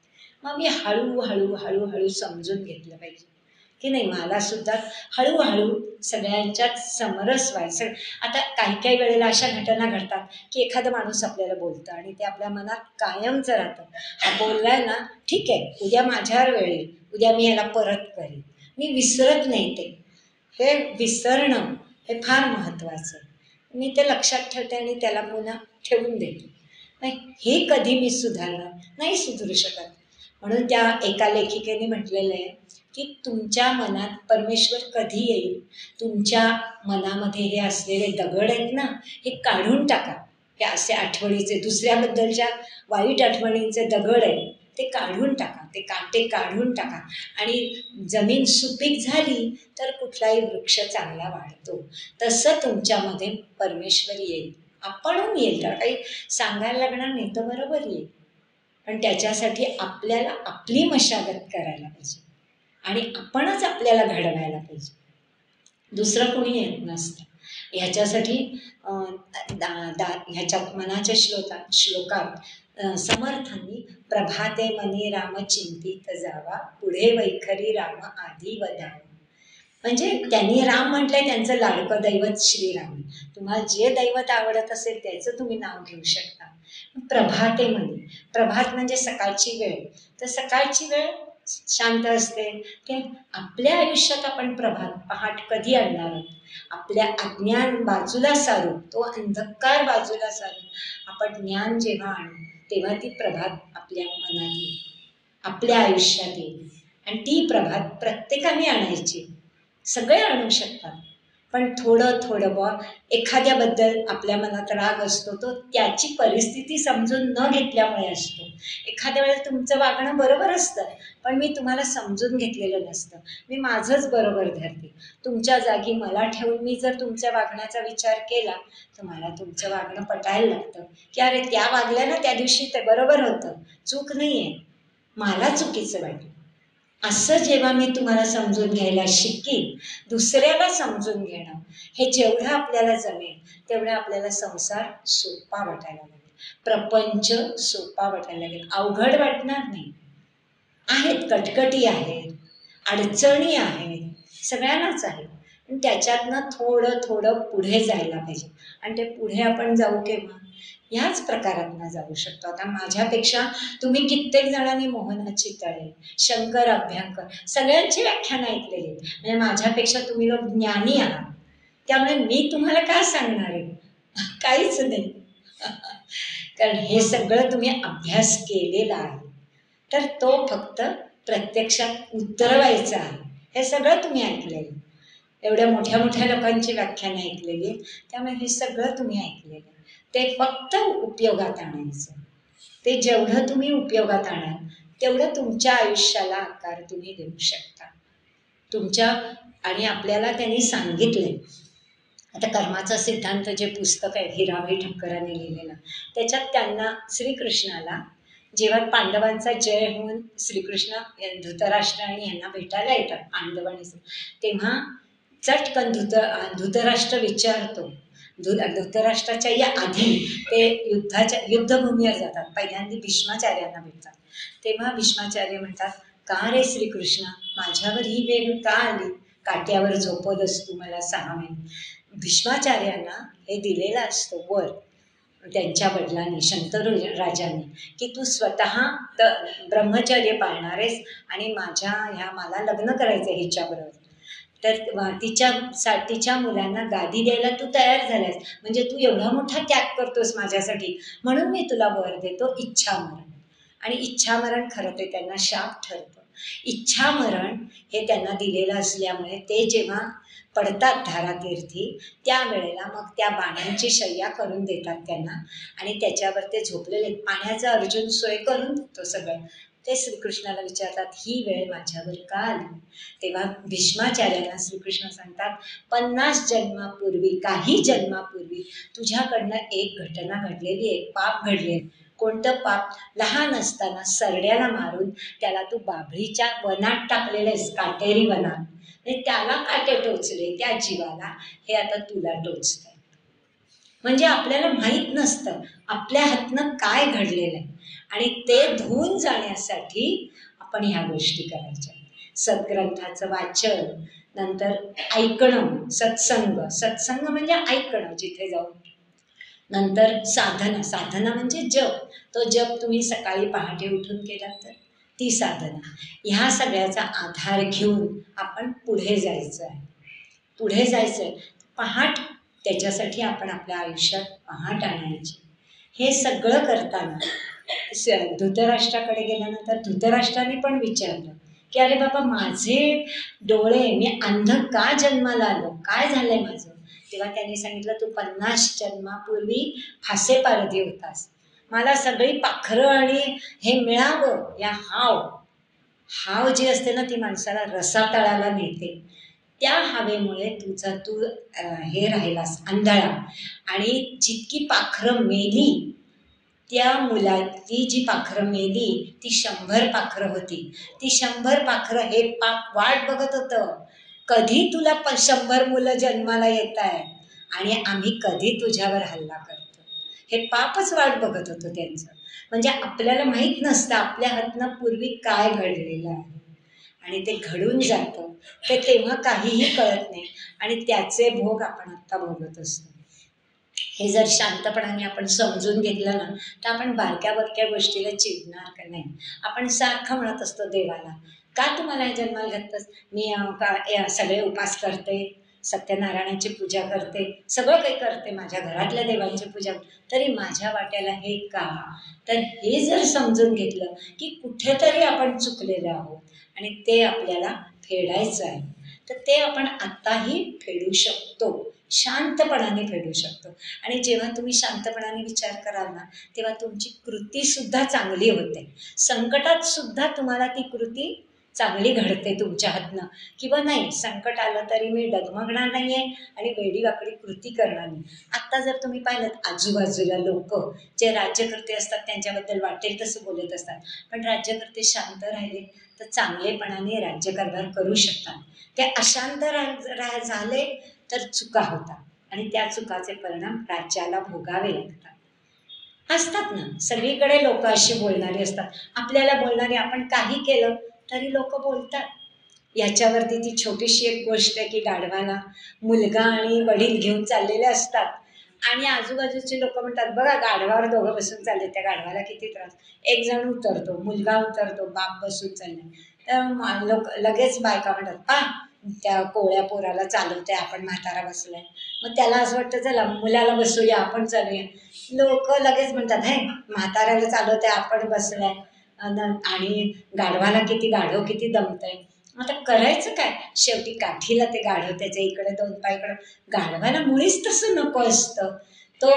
मग मी हळूहळू समजून घेतलं पाहिजे की नाही, मला सुद्धा हळूहळू सगळ्यांच्यात समरस व्हायचं. आता काही वेळेला अशा घटना घडतात की एखादा माणूस आपल्याला बोलतं आणि ते आपल्या मनात कायमचं राहतं. हा बोललाय ना, ठीक आहे, उद्या माझ्यावर वेळ येईल, उद्या मी याला परत करीन, मी विसरत नाही ते. हे विसरणं हे फार महत्त्वाचं आहे. मी ते लक्षात ठेवते आणि त्याला पुन्हा ठेवून देते. नाही, हे कधी मी सुधारणार नाही, सुधरू शकत. म्हणून त्या एका लेखिकेने म्हटलेलं आहे की तुमच्या मनात परमेश्वर कधी येईल, तुमच्या मनामध्ये हे असलेले दगड आहेत ना, हे काढून टाका. हे असे आठवणीचे, दुसऱ्याबद्दलच्या वाईट आठवणींचे दगड आहेत, ते काढून टाका, ते काटे काढून टाका. आणि जमीन सुपीक झाली तर कुठलाही वृक्ष चांगला वाढतो. तसं तुमच्यामध्ये परमेश्वर येईल, आपणहून येईल. तर काही सांगायला लागणार नाही, तर बरोबर येईल. पण त्याच्यासाठी आपल्याला आपली मशागत करायला पाहिजे आणि आपणच आपल्याला घडवायला पाहिजे, दुसरं कोणी येत नसतं. ह्याच्यासाठी ह्याच्या मनाच्या श्लोकात समर्थांनी प्रभाते मनी राम चिंतित जावा, पुढे वैखरी राम आधी वदावा. म्हणजे त्यांनी राम म्हटलंय, त्यांचं लाडकं दैवत श्रीराम. तुम्हाला जे दैवत आवडत असेल त्याचं तुम्ही नाव घेऊ शकता. प्रभाते मनी, प्रभात म्हणजे सकाळची वेळ. तर सकाळची वेळ शांत असते. की आपल्या आयुष्यात आपण पहाट कधी आणणार आहोत? आपल्या अज्ञान बाजूला सारू, तो अंधकार बाजूला सारू आपण ज्ञान जेव्हा आणू, तेव्हा ती प्रभात आपल्या मनात येईल, आपल्या आयुष्यात येईल. आणि ती प्रभात प्रत्येकाने आणायची. सगळे आणू शकतात, पण थोडं एखाद्याबद्दल आपल्या मनात राग असतो, तो त्याची परिस्थिती समजून न घेतल्यामुळे असतो. एखाद्या वेळेला तुमचं वागणं बरोबर असतं, पण मी तुम्हाला समजून घेतलेलं नसतं, मी माझंच बरोबर धरते. तुमच्या जागी मला ठेवून मी जर तुमच्या वागण्याचा विचार केला तर मला तुमचं वागणं पटायला लागतं की अरे त्या वागल्या ना त्या दिवशी ते बरोबर होतं, चूक नाही आहे, मला चुकीचं वाटलं. असं जेव्हा मी तुम्हाला समजून घ्यायला शिकेन, दुसऱ्याला समजून घेणं हे जेवढं आपल्याला जमेल तेवढं आपल्याला संसार सोपा वाटायला लागेल, प्रपंच सोपा वाटायला लागेल, अवघड वाटणार नाही. आहेत कटकटी आहेत, अडचणी आहेत, सगळ्यांनाच आहेत, पण त्याच्यातनं थोडं थोडं पुढे जायला पाहिजे. आणि ते पुढे आपण जाऊ केव्हा? ह्याच प्रकारातनं जाऊ शकतो. आता माझ्यापेक्षा तुम्ही कित्येक जणांनी मोहन चितळे, शंकर अभ्यंकर सगळ्यांची व्याख्यानं ऐकलेली आहेत. म्हणजे माझ्यापेक्षा तुम्ही लोक ज्ञानी आहात, त्यामुळे मी तुम्हाला काय सांगणार आहे? काहीच नाही. कारण हे सगळं तुम्ही अभ्यास केलेला आहे, तर तो फक्त प्रत्यक्षात उतरवायचा आहे. हे सगळं तुम्ही ऐकलेलं, एवढ्या मोठ्या मोठ्या लोकांची व्याख्यानं ऐकलेली, त्यामुळे हे सगळं तुम्ही ऐकलेलं, ते फक्त उपयोगात आणायचं. ते जेवढं तुम्ही उपयोगात आणाल तेवढं तुमच्या आयुष्याला आकार तुम्ही देऊ शकता. तुमच्या आणि आपल्याला त्यांनी सांगितलंय, आता कर्माचा सिद्धांत जे पुस्तक आहे हिराभाई ठक्करांनी लिहिलेलं, त्याच्यात त्यांना श्रीकृष्णाला जेव्हा पांडवांचा जय होऊन श्रीकृष्ण धृतराष्ट्र आणि यांना भेटायला येतात पांडवांनी, तेव्हा चटकन धृतराष्ट्र विचारतो, धृतराष्ट्राच्या या आधी ते युद्धभूमीवर जातात, पहिल्यांदा भीष्माचार्यांना भेटतात. तेव्हा भीष्माचार्य म्हणतात, का रे श्रीकृष्ण माझ्यावर ही वेळ का आली? काट्यावर झोपवलंस तू मला 6 महिने. भीष्माचार्यांना हे दिलेलं असतं वर त्यांच्या वडिलांनी, शंतनू राजांनी, की तू स्वतः ब्रह्मचर्य पाळणार आहेस आणि मला लग्न करायचं आहे हिच्याबरोबर, तर तिच्या मुलांना गादी द्यायला तू तयार झालास, म्हणजे तू एवढा मोठा त्याग करतोस माझ्यासाठी, म्हणून मी तुला वर देतो इच्छामरण. आणि इच्छामरण खरं ते त्यांना शाप ठरतं. इच्छामरण हे त्यांना दिलेलं असल्यामुळे ते जेव्हा पडतात धारातीर्थी त्यावेळेला मग त्या बाणांची शय्या करून देतात त्यांना, आणि त्याच्यावर ते झोपलेले, पाण्याचा अर्जुन सोय करून देतो सगळं. ते श्रीकृष्णाला विचारतात, ही वेळ माझ्यावर का आली? तेव्हा भीष्माचार्यांना श्रीकृष्ण सांगतात, 50 जन्मापूर्वी, काही जन्मापूर्वी तुझ्याकडनं एक घटना घडलेली, एक पाप घडले. कोणतं पाप? लहान असताना सरड्याला मारून त्याला तू बाभळीच्या वनात टाकलेलंस, काटेरी वनात, आणि त्याला काटे टोचले त्या जीवाला, हे आता तुला टोचतंय. म्हणजे आपल्याला माहीत नसतं आपल्या हातनं काय घडलेलं आहे, आणि ते धुवून जाण्यासाठी आपण ह्या गोष्टी करायच्या. सद्ग्रंथाचं वाचन, नंतर ऐकणं, सत्संग म्हणजे ऐकणं जिथे जाऊन, नंतर साधना म्हणजे जप. तो जप तुम्ही सकाळी पहाटे उठून केला तर ती साधना. ह्या सगळ्याचा आधार घेऊन आपण पुढे जायचं आहे. पहाट, त्याच्यासाठी आपण आपल्या आयुष्यात पहाट आणायची. हे सगळं करताना धृतराष्ट्राकडे गेल्यानंतर धृतराष्ट्राने पण विचारलं की अरे बाबा माझे डोळे, मी अंध का जन्माला आलो, काय झालंय माझं? तेव्हा त्यांनी सांगितलं, तू 50 जन्मापूर्वी फासेपारधी होतास, मला सगळी पाखरं आणि हे मिळावं, या हाव जी असते ना ती माणसाला रसातळाला नेते, त्या हवेमुळे तू हे राहिलास अंधळा, आणि जितकी पाखरं मेली, त्या मुलाची जी पाखरं मेली ती 100 पाखरं होती. ती 100 पाखरं हे पाप वाट बघत होतं, कधी तुला 100 मुलं जन्माला येत आहे आणि आम्ही कधी तुझ्यावर हल्ला करतो, हे पापच वाट बघत होतं त्यांचं. म्हणजे आपल्याला माहीत नसतं आपल्या हातनं पूर्वी काय घडलेलं आहे, आणि ते घडून जातं, ते तेव्हा काहीही कळत नाही, आणि त्याचे भोग आपण आत्ता भोगत असतो. हे जर शांतपणाने आपण समजून घेतलं ना, तर आपण बारक्या बारक्या गोष्टीला चिडणार का नाही. आपण सारखं म्हणत असतो देवाला, का तुम्हाला हे जन्माला घातलंस? मी सगळे उपास करते, सत्यनारायणाची पूजा करते, सगळं काही करते, माझ्या घरातल्या देवांची पूजा, तरी माझ्या वाट्याला हे का? तर हे जर समजून घेतलं की कुठेतरी आपण चुकलेलो आहोत आणि ते आपल्याला फेडायचं आहे, तर ते आपण आत्ताही फेडू शकतो. शांतपणाने फेडू शकतो. आणि जेव्हा तुम्ही शांतपणाने विचार कराल ना, तेव्हा तुमची कृतीसुद्धा चांगली होते. संकटात सुद्धा तुम्हाला ती कृती चांगली घडते तुमच्या हातनं. किंवा नाही, संकट आलं तरी मी डगमगणार नाही आहे आणि वेडीवाकडी कृती करणार नाही. आत्ता जर तुम्ही पाहिलं आजूबाजूला लोक जे राज्यकर्ते असतात त्यांच्याबद्दल वाटेल तसं बोलत असतात, पण राज्यकर्ते शांत राहिले तर चांगलेपणाने राज्यकारभार करू शकतात. ते अशांत झाले तर चुका होतात आणि त्या चुकाचे परिणाम राज्याला भोगावे लागतात. असतात ना, सगळीकडे लोक अशी बोलणारी असतात. आपल्याला बोलणारे, आपण काही केलं तरी लोक बोलतात. याच्यावरती ती छोटीशी एक गोष्ट आहे की गाढवाला मुलगा आणि वडील घेऊन चाललेले असतात आणि आजूबाजूचे लोक म्हणतात, बघा गाढवावर दोघं बसून चालले, त्या गाढवाला किती त्रास. एक जण उतरतो, मुलगा उतरतो, बाप बसून चालले, तर लोक लगेच बायका म्हणतात, पा त्या कोवळ्या पोराला चालवते, आपण म्हातारा बसलाय. मग त्याला असं वाटतं, चला मुलाला बसूया, आपण चालूया. लोक लगेच म्हणतात, हे म्हाताऱ्याला चालवते, आपण बसलाय, आणि गाढवाला किती, गाढव किती दमतंय. आता करायचं काय, शेवटी काठीला ते गाढव त्याच्या इकडे दोन पायकडे. गाढवाला मुळीच तसं नको असतं. तो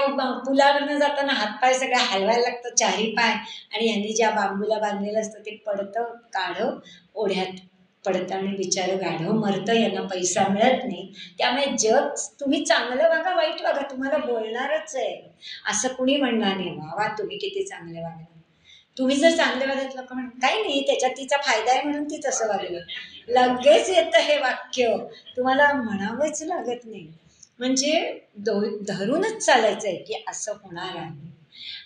पुलावरनं जाताना हातपाय सगळ्या हलवायला लागतं, चारी पाय, आणि यांनी ज्या बांबूला बांधलेलं असतं ते पडतं, गाढव ओढ्यात पडतं आणि बिचारं गाढव मरतं, यांना पैसा मिळत नाही. त्यामुळे जग, तुम्ही चांगलं वागा वाईट वागा, तुम्हाला बोलणारच आहे. असं कुणी म्हणणार नाही, वा वा तुम्ही किती चांगले वागला. तुम्ही जर चांगले वागत, लोक म्हणतात काही नाही, त्याच्यात तिचा फायदा आहे म्हणून ती तसं वागलं. लगेच येतं हे वाक्य, तुम्हाला म्हणावंच लागत नाही. म्हणजे धरूनच चालायचं आहे की असं होणार आहे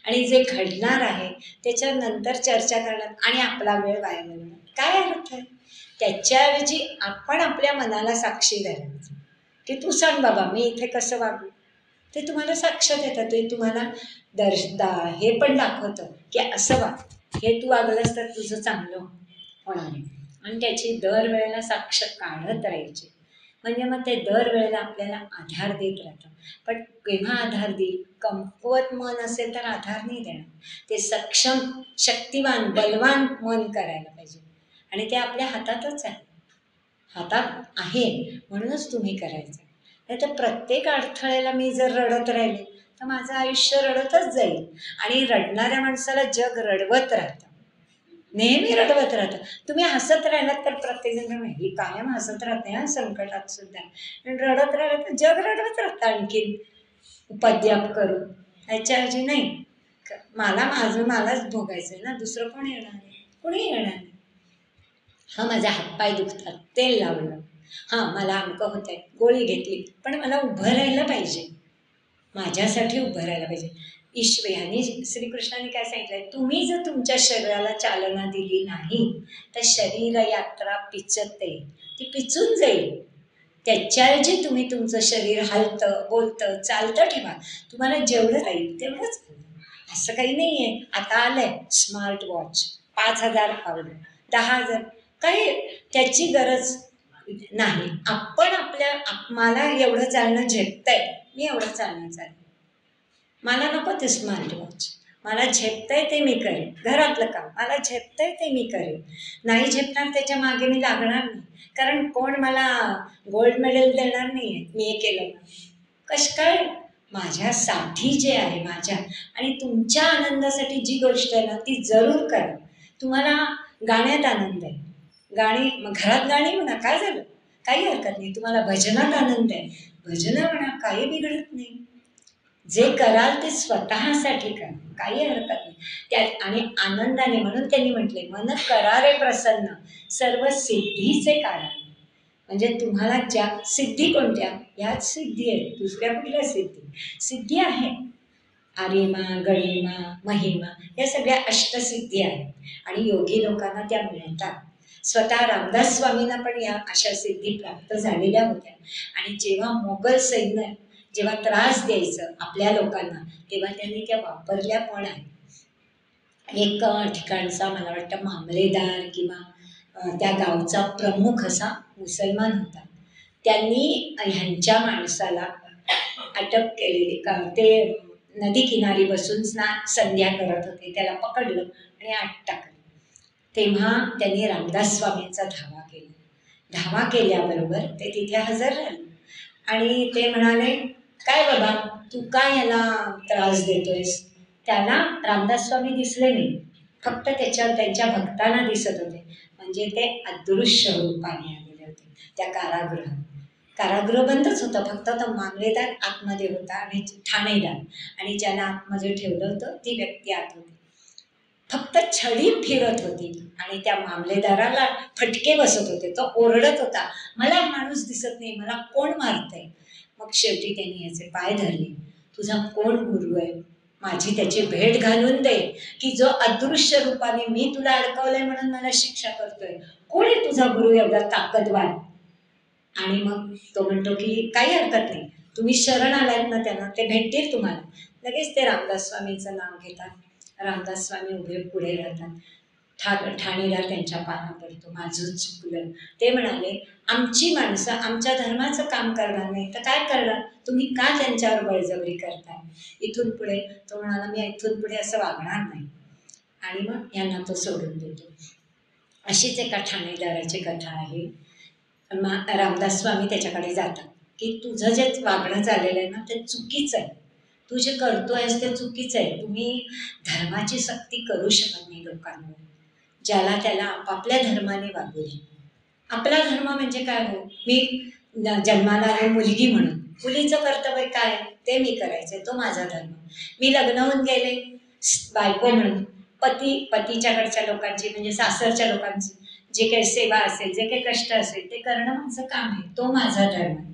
आणि जे घडणार आहे त्याच्यानंतर चर्चा करण्यात आणि आपला वेळ वाया घालवण्यात काय अर्थ आहे. त्याच्याऐवजी आपण आपल्या मनाला साक्षी धरायचं की तू सांग बाबा मी इथे कसं वागू. ते तुम्हाला साक्ष देतं, ते तुम्हाला हे पण दाखवतं की असं वाग, हे तू वागलंस तर तुझं चांगलं होणार आहे. आणि त्याची दरवेळेला साक्ष काढत राहायची. म्हणजे मग ते दरवेळेला आपल्याला आधार देत राहतं. पण केव्हा आधार देईल, कमकुवत मन असेल तर आधार नाही देणार. ते सक्षम, शक्तिवान, बलवान मन करायला पाहिजे आणि ते आपल्या हातातच आहे. हातात आहे म्हणूनच तुम्ही करायचं. नाही तर प्रत्येक अडथळ्याला मी जर रडत राहिले तर माझं आयुष्य रडतच जाईल आणि रडणाऱ्या माणसाला जग रडवत राहतं, नेहमी रडवत राहतं. तुम्ही हसत राहिलात तर प्रत्येकजण ही कायम हसत राहते हा संकटात सुद्धा, रडत राहिलं तर जग रडवत राहतं आणखीन उपद्याप करून. त्याच्याऐवजी नाही, मलाच भोगायचं आहे ना, दुसरं कोण येणार आहे, कोणी येणार नाही. हा माझा हातपाय दुखतात, तेल लावलं, हां मला अमकं होत आहे, गोळी घेतली, पण मला उभं राहायला पाहिजे, माझ्यासाठी उभं राहायला पाहिजे. ह्यांनी श्रीकृष्णाने काय सांगितलंय, तुम्ही जर तुमच्या शरीराला चालना दिली नाही तर शरीर यात्रा पिचते, ती पिचून जाईल. त्याच्याऐवजी तुम्ही तुमचं शरीर हलतं, बोलतं, चालतं ठेवा. तुम्हाला जेवढं राहील तेवढंच. असं काही नाही आहे, आता आलंय स्मार्ट वॉच 5,000 आवडलं, 10,000, काही त्याची गरज नाही. आपण मला एवढं चालणं झेपतंय, मी एवढं चालणं चालेल, मला नको ते स्मार्ट वॉच. मला झेपतंय ते मी करेन, घरातलं काम मला झेपतंय ते मी करेन. नाही झेपणार त्याच्या मागे मी लागणार नाही, कारण कोण मला गोल्ड मेडल देणार नाही आहे मी हे केलं. कसं काय, माझ्यासाठी जे आहे, माझ्या आणि तुमच्या आनंदासाठी जी गोष्ट आहे ना ती जरूर करा. तुम्हाला गाण्यात आनंद आहे, मग घरात गाणी म्हणा, काय झालं, काही हरकत नाही. तुम्हाला भजनात आनंद आहे, भजनं म्हणा, काही बिघडत नाही. जे कराल ते स्वतःसाठी करा, काही हरकत नाही त्यात. आणि आनंदाने, म्हणून त्यांनी म्हटले मन करारे प्रसन्न सर्व सिद्धीचे कारण. म्हणजे तुम्हाला ज्या सिद्धी कोणत्या, ह्याच सिद्धी आहेत, दुसऱ्या कुठल्या सिद्धी आहे. आर्यमा, गणिमा, महिमा या सगळ्या अष्टसिद्धी आहेत आणि योगी लोकांना त्या मिळतात. स्वतः रामदास स्वामींना पण या अशा सिद्धी प्राप्त झालेल्या होत्या. आणि जेव्हा मोगल सैन्य जेव्हा त्रास द्यायचं आपल्या लोकांना तेव्हा त्यांनी त्या वापरल्या पण आहे. एक ठिकाणचा मला वाटतं मामलेदार किंवा त्या गावचा प्रमुख असा मुसलमान होता. त्यांनी ह्यांच्या माणसाला अटक केलेली, का ते नदी किनारी बसून संध्या करत होते, त्याला पकडलं आणि आत टाकलं. तेव्हा त्यांनी रामदास स्वामींचा धावा केला. धावा केल्याबरोबर ते तिथे हजर राहिले आणि ते म्हणाले, काय बाबा तू काय याला त्रास देतोयस? त्याला रामदास स्वामी दिसले नाही, फक्त त्यांच्या भक्तांना दिसत होते. म्हणजे ते अदृश्य रूपाने आलेले होते त्या कारागृहात. कारागृह बंदच होतं, फक्त तो मामलेदार आतमध्ये होता आणि ठाणेदार, आणि ज्याला आतमध्ये ठेवलं होतं ती व्यक्ती आत होती. फक्त छडी फिरत होती आणि त्या मामलेदाराला फटके बसत होते. तो ओरडत होता, मला माणूस दिसत नाही, मला कोण मारतंय? मग शेवटी त्यांनी याचे पाय धरले. तुझा कोण गुरु आहे? माझी त्याची भेट घालून दे, की जो अदृश्य रूपाने मी तुला अडकवलंय म्हणून मला शिक्षा करतोय. कोण आहे तुझा गुरु एवढा ताकदवान? आणि मग तो म्हणतो की काही हरकत नाही, तुम्ही शरण आलात ना त्यांना, ते भेटतील तुम्हाला. लगेच ते रामदास स्वामींचं नाव घेतात. रामदास स्वामी उभे पुढे राहतात. ठाणेदार त्यांच्या पाया पडतो, माझं चुकलं. ते म्हणाले, आमची माणसं आमच्या धर्माचं काम करणार नाही तर काय करणार? तुम्ही का त्यांच्यावर बळजबरी करताय? इथून पुढे तो म्हणाला, मी इथून पुढे असं वागणार नाही. आणि मग यांना तो सोडून देतो. अशीच एका ठाणेदाराची कथा आहे. रामदास स्वामी त्याच्याकडे जातात की तुझं जे वागणं झालेलं आहे ना ते चुकीचं आहे, तू जे करतोयस ते चुकीचं आहे. तुम्ही धर्माची सक्ती करू शकत नाही लोकांवर. ज्याला त्याला आपापल्या धर्माने वागू दे. आपला धर्म म्हणजे काय? हो, मी जन्माला आहे मुलगी म्हणून, मुलीचं कर्तव्य काय ते मी करायचंय, तो माझा धर्म. मी लग्न होऊन गेले बायको म्हणून, पतीच्याकडच्या लोकांची म्हणजे सासरच्या लोकांची जे काही सेवा असेल, जे काही कष्ट असेल ते करणं माझं काम आहे, तो माझा धर्म आहे.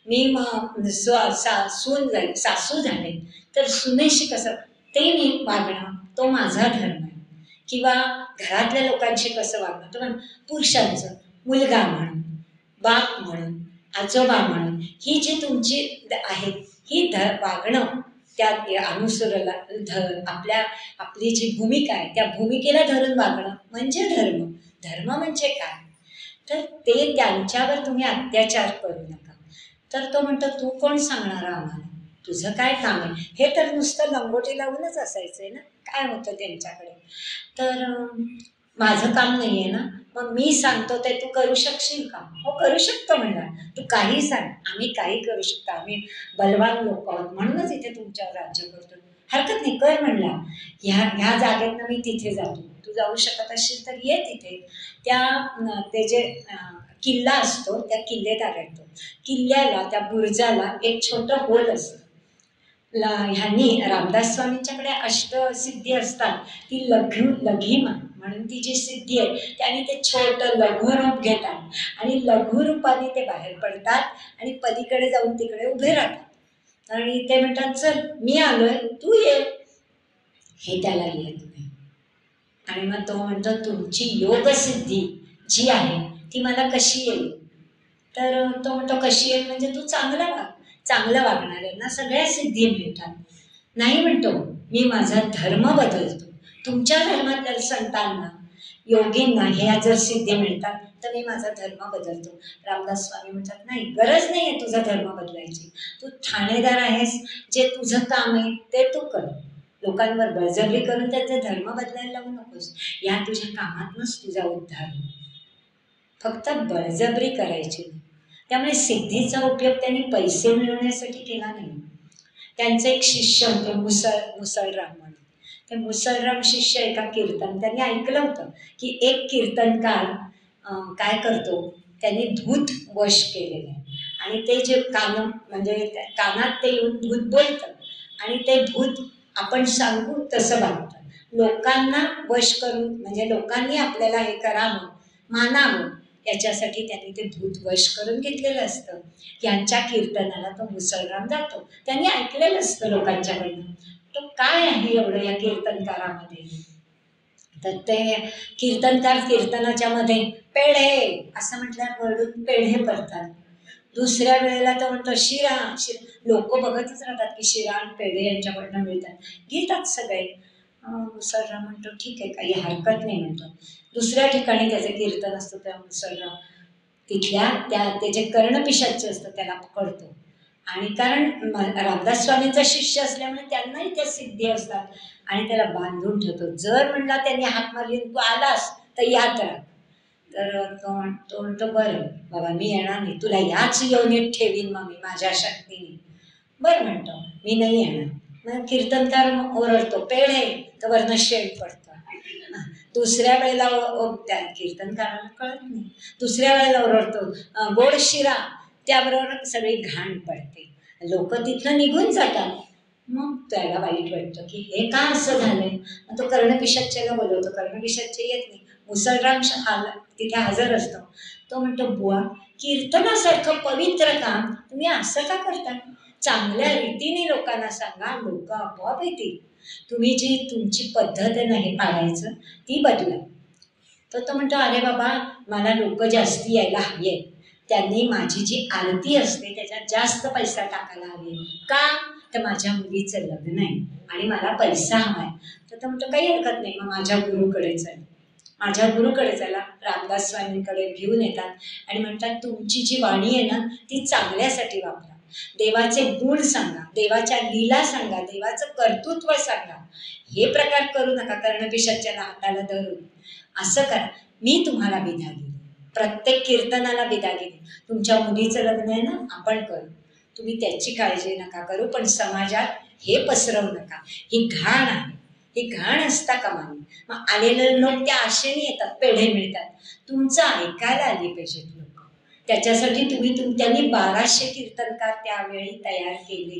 मी मग सासू झाले तर सुनेशी कसं ते मी वागणं, तो माझा धर्म आहे. किंवा घरातल्या लोकांशी कसं वागणं, तर पुरुषांचं मुलगा म्हणून, बाप म्हणून, आजोबा म्हणून, ही जी तुमची आहेत ही वागणं, त्या अनुसरला आपली जी भूमिका आहे त्या भूमिकेला धरून वागणं म्हणजे धर्म. धर्म म्हणजे काय? तर ते त्यांच्यावर तुम्ही अत्याचार करू नका. तर तो म्हणतो, तू कोण सांगणार आम्हाला, तुझं काय काम आहे? हे तर नुसतं लंगोटी लावूनच असायचंय ना, काय होतं त्यांच्याकडे? तर माझं काम नाही आहे ना, मग मी सांगतो ते तू करू शकशील का? हो करू शकतो म्हणला, तू काही सांग, आम्ही काही करू शकतो, आम्ही बलवान लोक आहोत म्हणूनच इथे तुमच्यावर राज्य करतो. हरकत नाही, कर म्हणला. ह्या जागेतनं मी तिथे जातो, तू जाऊ शकत असशील तर ये तिथे. ते जे किल्ला असतो त्या किल्लेदार येतो, किल्ल्याला त्या बुर्जाला एक छोटं होल असतं. ह्यांनी रामदास स्वामींच्याकडे अष्टसिद्धी असतात, ती लघिमा म्हणून ती जी सिद्धी आहे त्याने ते छोटं लघुरूप घेतात आणि लघुरूपाने ते बाहेर पडतात आणि पलीकडे जाऊन तिकडे उभे राहतात आणि ते म्हणतात, चल मी आलोय, तू ये. हे त्याला येत नाही. आणि मग तो म्हणतो, तुमची योगसिद्धी जी आहे ती मला कशी येईल? तर तो म्हणतो, कशी येईल म्हणजे तू चांगलं वागणाऱ्यांना सगळ्या सिद्धी मिळतात. नाही म्हणतो, मी माझा धर्म बदलतो. तुमच्या धर्मातल्या संतांना, योगींना ह्या जर सिद्धी मिळतात तर मी माझा धर्म बदलतो. रामदास स्वामी म्हणतात, नाही, गरज नाही आहे तुझा धर्म बदलायची. तू ठाणेदार आहेस, जे तुझं काम आहे ते तू कर. लोकांवर बळजबरी करून त्यांचा धर्म बदलायला लावू नकोस. या तुझ्या कामातूनच तुझा उद्धार होईल, फक्त बळजबरी करायची. त्यामुळे सिद्धीचा उपयोग त्यांनी पैसे मिळवण्यासाठी केला नाही. त्यांचे एक शिष्य होते मुसळराम म्हणून. ते मुसळराम शिष्य एका त्यांनी ऐकलं होतं की एक कीर्तनकार काय करतो, त्यांनी धूत वश केलेलं आहे आणि ते जे म्हणजे कानात ते येऊन धूत बोलतं आणि ते धूत आपण सांगू तसं वागतं. लोकांना वश करून म्हणजे लोकांनी आपल्याला हे करावं, मानावं, याच्यासाठी त्यांनी ते धूत वश करून घेतलेलं असतं. यांच्या कीर्तनाला तो मुसळराम जातो. त्यांनी ऐकलेलं असतं लोकांच्याकडनं. तो काय आहे एवढं या कीर्तनकारामध्ये? तर ते कीर्तनकार कीर्तनाच्या मध्ये पेढे असं म्हटल्यावर वळून पेढे पडतात. दुसऱ्या वेळेला तो म्हणतो शिरा. लोक बघतच राहतात की शिरा आणि पेढे यांच्याकडनं मिळतात, घेतात सगळे. मुसळराम म्हणतो, ठीक आहे, काही हरकत नाही म्हणतो. दुसऱ्या ठिकाणी त्याचे कीर्तन असतं, त्या मुसळराम तिथल्या ते जे कर्णपिशाच असतं त्याला पकडतो. आणि कारण रामदास स्वामींचा शिष्य असल्यामुळे त्यांनाही त्या सिद्धी असतात आणि त्याला बांधून ठेवतो. जर म्हणला त्यांनी हाक मारली तू आलास तर यात राहा, तर तो म्हणतो बरं बाबा मी येणार नाही, तुला याच योनीत ठेवीन मग मी माझ्या शक्तीने. बरं म्हणतो मी नाही येणार. मग कीर्तनकार ओरडतो पेढ आहे, तर वरनं शेण पडतं. दुसऱ्या वेळेला त्या कीर्तनकाराला कळत नाही, दुसऱ्या वेळेला ओरडतो गोड शिरा, त्याबरोबर सगळी घाण पडते. लोक तिथनं निघून जातात. मग त्याला वाईट वाटतं की हे का असं झालंय. मग तो कर्णपिशाच्याला बोलवतो. कर्णपिशाचे येत नाही, मुसलराम तिथे हजर असतो. तो म्हणतो बुवा कीर्तनासारखं पवित्र काम तुम्ही असं का करता. चांगल्या रीतीने लोकांना सांगा, लोक आपोआप येतील. तुम्ही जी तुमची पद्धत आहे ना हे पाळायचं ती बदला. तर तो म्हणतो अरे बाबा मला लोक जास्ती यायला हवी आहेत, त्यांनी माझी जी आरती असते त्याच्यात जास्त पैसा टाकायला हवी. का तर माझ्या मुलीचं लग्न आहे आणि मला पैसा हवा आहे. तर तो म्हणतो काही हरकत नाही, मग माझ्या गुरुकडे चला. माझ्या गुरुकडे चला. रामदास स्वामींकडे घेऊन येतात आणि म्हणतात तुमची जी वाणी आहे ना ती चांगल्यासाठी वापरा. देवाचे गुण सांगा, देवाच्या लीला सांगा, देवाचं कर्तृत्व सांगा. हे प्रकार करू नका कर्णपिशाच्या हाताला धरून. असं करा, मी तुम्हाला विधा दिली, प्रत्येक कीर्तनाला विधा दिली. तुमच्या मुलीचं लग्न आहे ना आपण करू, तुम्ही त्याची काळजी नका करू, पण समाजात हे पसरवू नका. ही घाण आहे, ही घाण असता कामा नये. मग आलेले लोक त्या आशेने येतात, पेढे मिळतात. तुमचं ऐकायला आली पाहिजेत लोक. त्याच्यासाठी त्यांनी 1200 कीर्तनकार त्यावेळी तयार केले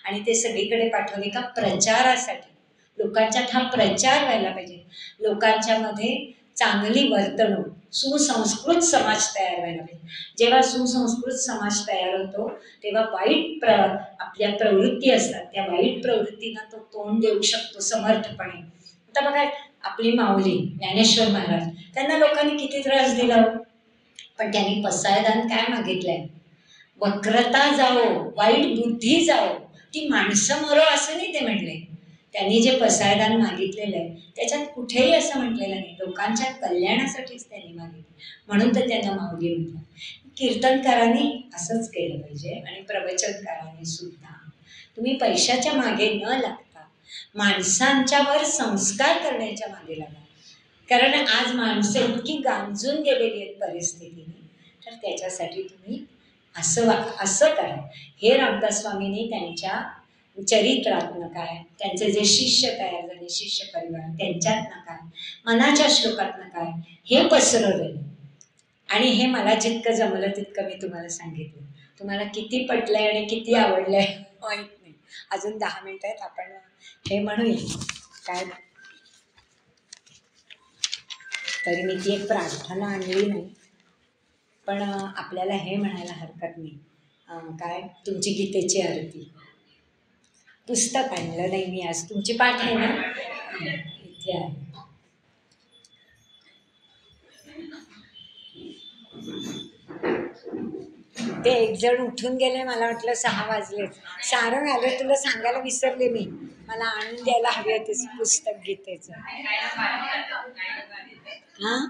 आणि ते सगळीकडे पाठवले का प्रचारासाठी. लोकांच्यात हा प्रचार व्हायला पाहिजे. लोकांच्या मध्ये चांगली वर्तणूक, सुसंस्कृत समाज तयार व्हायला पाहिजे. जेव्हा सुसंस्कृत समाज तयार होतो तेव्हा आपल्या प्रवृत्ती असतात, त्या वाईट प्रवृत्तींना तो तोंड देऊ शकतो समर्थपणे. आता बघा आपली माऊली ज्ञानेश्वर महाराज, त्यांना लोकांनी किती त्रास दिला, पण त्यांनी पसायदान काय मागितलंय. वक्रता जाओ, वाईट बुद्धी जाओ, ती माणसं मरो असं नाही ते म्हणले. त्यांनी जे पसायदान मागितलेलं आहे त्याच्यात कुठेही असं म्हटलेलं नाही, लोकांच्या कल्याणासाठीच त्यांनी मागितलं. म्हणून तर त्यांना माऊली म्हटलं. कीर्तनकारांनी असंच केलं पाहिजे आणि प्रवचनकारांनी सुद्धा. तुम्ही पैशाच्या मागे न लागता माणसांच्यावर संस्कार करण्याच्या मागे लागा. कारण आज माणसं इतकी गांजून गेलेली आहेत परिस्थितीने, तर त्याच्यासाठी तुम्ही असं करा. हे रामदास स्वामींनी त्यांच्या चरित्रातनं काय, त्यांचे जे शिष्य तयार झाले, शिष्य परिवार त्यांच्यातनं काय, मनाच्या श्लोकातनं काय, हे पसरवलेलं. आणि हे मला जितकं जमलं तितकं मी तुम्हाला सांगितलं. तुम्हाला किती पटलंय आणि किती आवडलंय माहीत नाही. अजून 10 मिनिटं आहेत, आपण हे म्हणूया काय. तरी मी ती एक प्रार्थना आणली नाही, पण आपल्याला हे म्हणायला हरकत नाही. काय तुमची गीतेची आरती पुस्तक आणलं नाही मी आज. तुमची पाठ आहे ना इथे आहे. ते एक जण उठून गेले, मला वाटलं 6 वाजले. सारं आलं तुला सांगायला विसरले मी, मला आणून द्यायला हवे ते पुस्तक गीतेचं. हां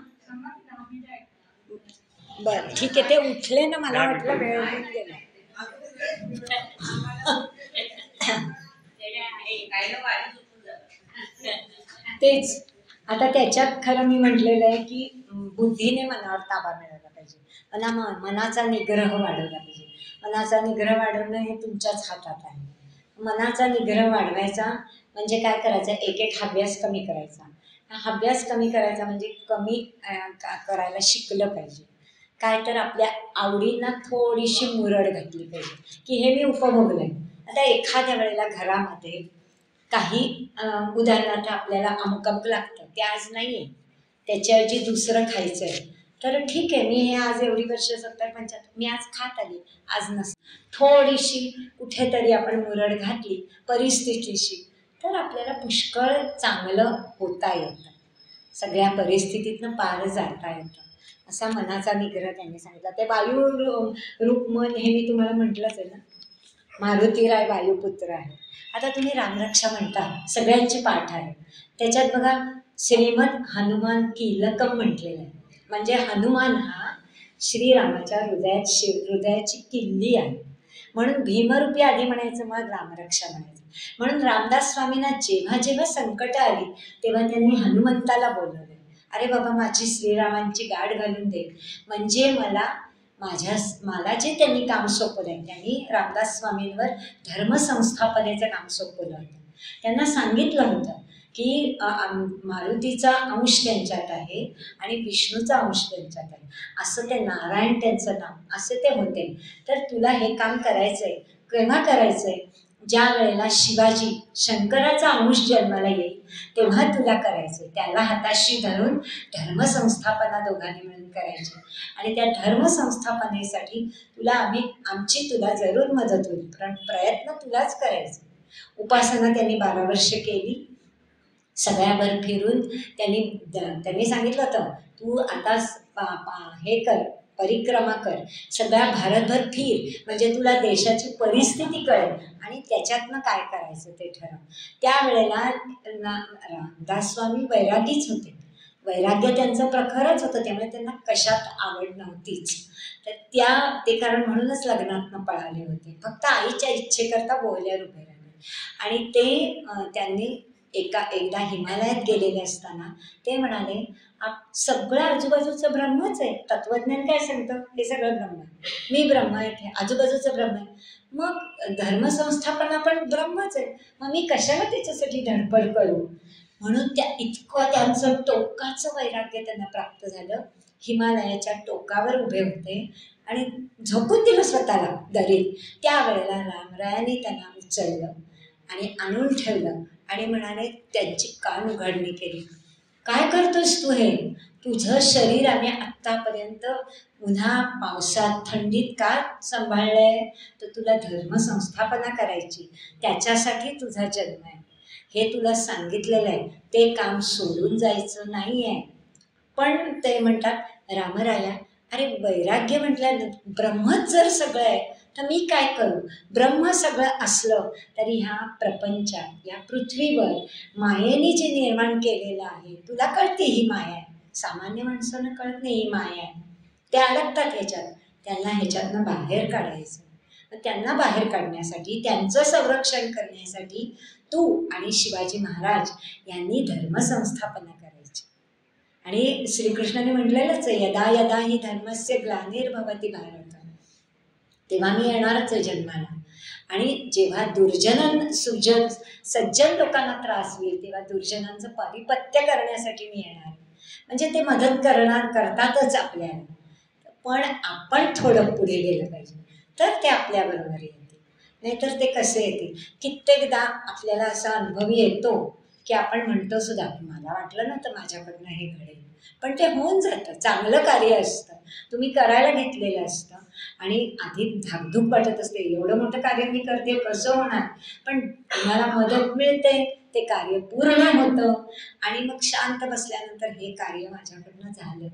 बरं ठीक आहे. ते उठले ना, मला वाटलं वेळ होऊन गेला. तेच आता त्याच्यात खरं मी म्हटलेलं आहे की बुद्धीने मनावर ताबा मिळाला पाहिजे, मनाचा निग्रह वाढवला पाहिजे. मनाचा निग्रह वाढवणं हे तुमच्याच हातात आहे. मनाचा निग्रह वाढवायचा म्हणजे काय करायचं, एक अभ्यास कमी करायचा. हा अभ्यास कमी करायचा म्हणजे कमी करायला शिकलं पाहिजे. काय तर आपल्या आवडींना थोडीशी मुरड घातली पाहिजे की हे मी उपभोगलंय. आता एखाद्या वेळेला घरामध्ये काही उदाहरणार्थ आपल्याला अमुक लागतं, ते आज नाही आहे, त्याच्याऐवजी दुसरं खायचं आहे, तर ठीक आहे मी हे आज एवढी वर्ष 70-75 मी आज खात आली, आज नसतं. थोडीशी कुठेतरी आपण मुरड घातली परिस्थितीशी, तर आपल्याला पुष्कळ चांगलं होता येतं, सगळ्या परिस्थितीतनं पार जाता येतं. असा मनाचा निग्रह त्यांनी सांगितला. ते वायू रूप मन हे मी तुम्हाला म्हटलंच आहे ना, मारुतीराय वायुपुत्र आहे. आता तुम्ही रामरक्षा म्हणता, सगळ्यांची पाठ आहे. त्याच्यात बघा श्रीमद हनुमान कीलकम म्हटलेलं आहे. म्हणजे हनुमान हा श्रीरामाच्या हृदयाची किल्ली आहे. म्हणून भीमरूपी आधी म्हणायचं, मग रामरक्षा म्हणायचं. म्हणून रामदास स्वामींना जेव्हा जेव्हा संकट आली तेव्हा त्यांनी हनुमंताला बोलवलं. अरे बाबा माझी श्रीरामांची गाठ घालून दे, म्हणजे मला जे त्यांनी काम सोपवलंय, त्यांनी रामदास स्वामींवर धर्मसंस्थापनेचं काम सोपवलं होतं. त्यांना सांगितलं होतं की मारुतीचा अंश त्यांच्यात आहे आणि विष्णूचा अंश त्यांच्यात आहे, असं ते नारायण त्यांचं नाव असे ते होते. तर तुला हे काम करायचंय. केव्हा करायचंय? ज्या वेळेला शिवाजी शंकराचा अंश जन्माला येईल तेव्हा तुला करायचंय. त्याला हाताशी धरून धर्मसंस्थापना दोघांनी मिळून करायची आणि त्या धर्मसंस्थापनेसाठी आमची तुला जरूर मदत होईल, कारण प्रयत्न तुलाच करायचे. उपासना त्यांनी 12 वर्ष केली. सगळ्याभर फिरून त्यांनी सांगितलं होतं, तू आता हे कर, परिक्रमा कर, सगळ्या भारतभर फिर, म्हणजे तुला देशाची परिस्थिती कळेल आणि त्याच्यातनं काय करायचं ते ठरव. त्यावेळेला दासस्वामी वैरागीच होते. वैराग्य त्यांचं प्रखरच होतं, त्यामुळे त्यांना कशात आवड नव्हतीच. तर ते कारण म्हणूनच लग्नातनं पळाले होते. फक्त आईच्या इच्छेकरता बोहल्यावर उभे राहिले. आणि त्यांनी एकदा हिमालयात गेलेले असताना ते म्हणाले, सगळं आजूबाजूचं ब्रह्मच आहे. तत्वज्ञान काय सांगतं? हे सगळं ब्रह्म आहे, मी ब्रह्म आहे, आजूबाजूचं ब्रह्म आहे, मग धर्मसंस्थापना पण ब्रह्मच आहे, मग मी कशाला त्याच्यासाठी धडपड करू? म्हणून इतकं त्यांचं टोकाचं वैराग्य त्यांना प्राप्त झालं. हिमालयाच्या टोकावर उभे होते आणि झोकून दिलं स्वतःला दरीत. त्यावेळेला रामरायांनी त्यांना उचललं आणि आणून ठेवलं आणि म्हणाले, त्यांची कान उघडणी केली. काय करतोस तू? हे तुझं शरीर आम्ही आत्तापर्यंत उन्हा पावसात थंडीत का सांभाळलंय? तर तुला धर्मसंस्थापना करायची, त्याच्यासाठी तुझा जन्म आहे, हे तुला सांगितलेलं आहे. ते काम सोडून जायचं नाही आहे. पण ते म्हणतात, रामराया, अरे वैराग्य म्हटलं ब्रह्मच जर सगळं आहे तर मी काय करू? ब्रह्म सगळं असलं तरी ह्या प्रपंचात, या पृथ्वीवर मायेने जे निर्माण केलेलं आहे, तुला कळते ही माया आहे, सामान्य माणसांना कळत नाही ही माया आहे. ते अडकतात ह्याच्यात. त्यांना ह्याच्यातनं बाहेर काढायचं. त्यांना बाहेर काढण्यासाठी, त्यांचं संरक्षण करण्यासाठी तू आणि शिवाजी महाराज यांनी धर्मसंस्थापना करायची. आणि श्रीकृष्णाने म्हटलेलंच आहे, यदा यदा ही धर्मस्य ग्लानिर्भवति भारत, तेव्हा मी येणारच आहे जन्माला. आणि जेव्हा सज्जन लोकांना त्रास होईल तेव्हा दुर्जनांचं पारिपत्य करण्यासाठी मी येणार. म्हणजे ते मदत करतातच आपल्याला, पण आपण थोडं पुढे गेलं पाहिजे तर ते आपल्याबरोबर येते. नाहीतर ते कसे येते? कित्येकदा आपल्याला असा अनुभव येतो की आपण म्हणतो सुद्धा, मला वाटलं नव्हतं माझ्याकडनं हे घडेल, पण ते होऊन जातं. चांगलं कार्य असतं, तुम्ही करायला घेतलेलं असतं आणि आधी धाकधूक वाटत असते, एवढं मोठं कार्य मी करते, कसं होणार? पण तुम्हाला मदत मिळते, ते कार्य पूर्ण होतं आणि मग शांत बसल्यानंतर हे कार्य माझ्याकडनं झालं.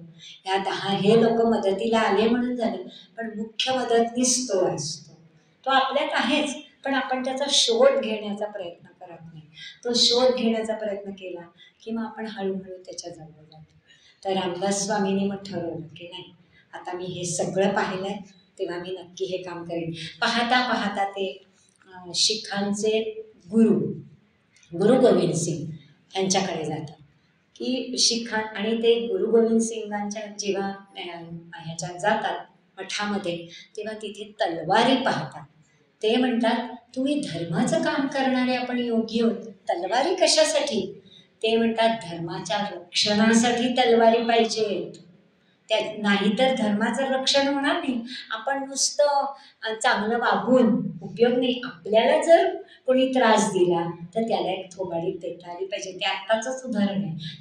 हे लोक मदतीला आले म्हणून झालं, पण मुख्य मदतनीस तो असतो. तो आपल्यात आहेच, पण आपण त्याचा शोध घेण्याचा प्रयत्न करत नाही. तो शोध घेण्याचा प्रयत्न केला की मग आपण हळूहळू त्याच्याजवळ जातो. तर रामदास स्वामींनी मग ठरवलं की नाही, आता मी हे सगळं पाहिलंय, तेव्हा मी नक्की हे काम करेन. पाहता पाहता ते शिखांचे गुरु गोविंद सिंग यांच्याकडे जातात की आणि ते गुरु गोविंद सिंगांच्या जेव्हा ह्याच्यात जातात मठामध्ये, तेव्हा तिथे तलवारी पाहतात. ते म्हणतात, तुम्ही धर्माचं काम करणारे आपण योगी होत, तलवारी कशासाठी? ते म्हणतात, धर्माच्या रक्षणासाठी तलवारी पाहिजेत, नाही तर धर्माचं रक्षण होणार नाही. आपण नुसतं चांगलं वागून उपयोग नाही. आपल्याला जर कोणी त्रास दिला तर त्याला एक थोबाडीत देता आली पाहिजे. ते आत्ताचंच उदाहरण आहे,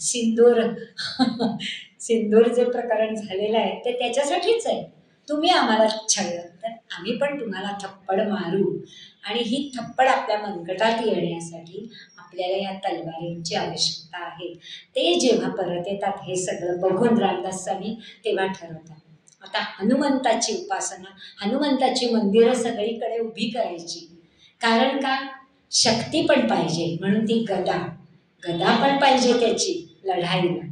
सिंदूर जे प्रकरण झालेलं आहे ते त्याच्यासाठीच आहे. तुम्ही आम्हाला छळलं तर आम्ही पण तुम्हाला थप्पड मारू, आणि ही थप्पड आपल्या मनगटात येण्यासाठी आपल्याला या तलवारींची आवश्यकता आहे. ते जेव्हा परत येतात हे सगळं बघून रामदास स्वामी तेव्हा ठरवतात, आता हनुमंताची उपासना, हनुमंताची मंदिरं सगळीकडे उभी करायची. कारण का? शक्ती पण पाहिजे, म्हणून ती गदा पण पाहिजे त्याची लढाईला,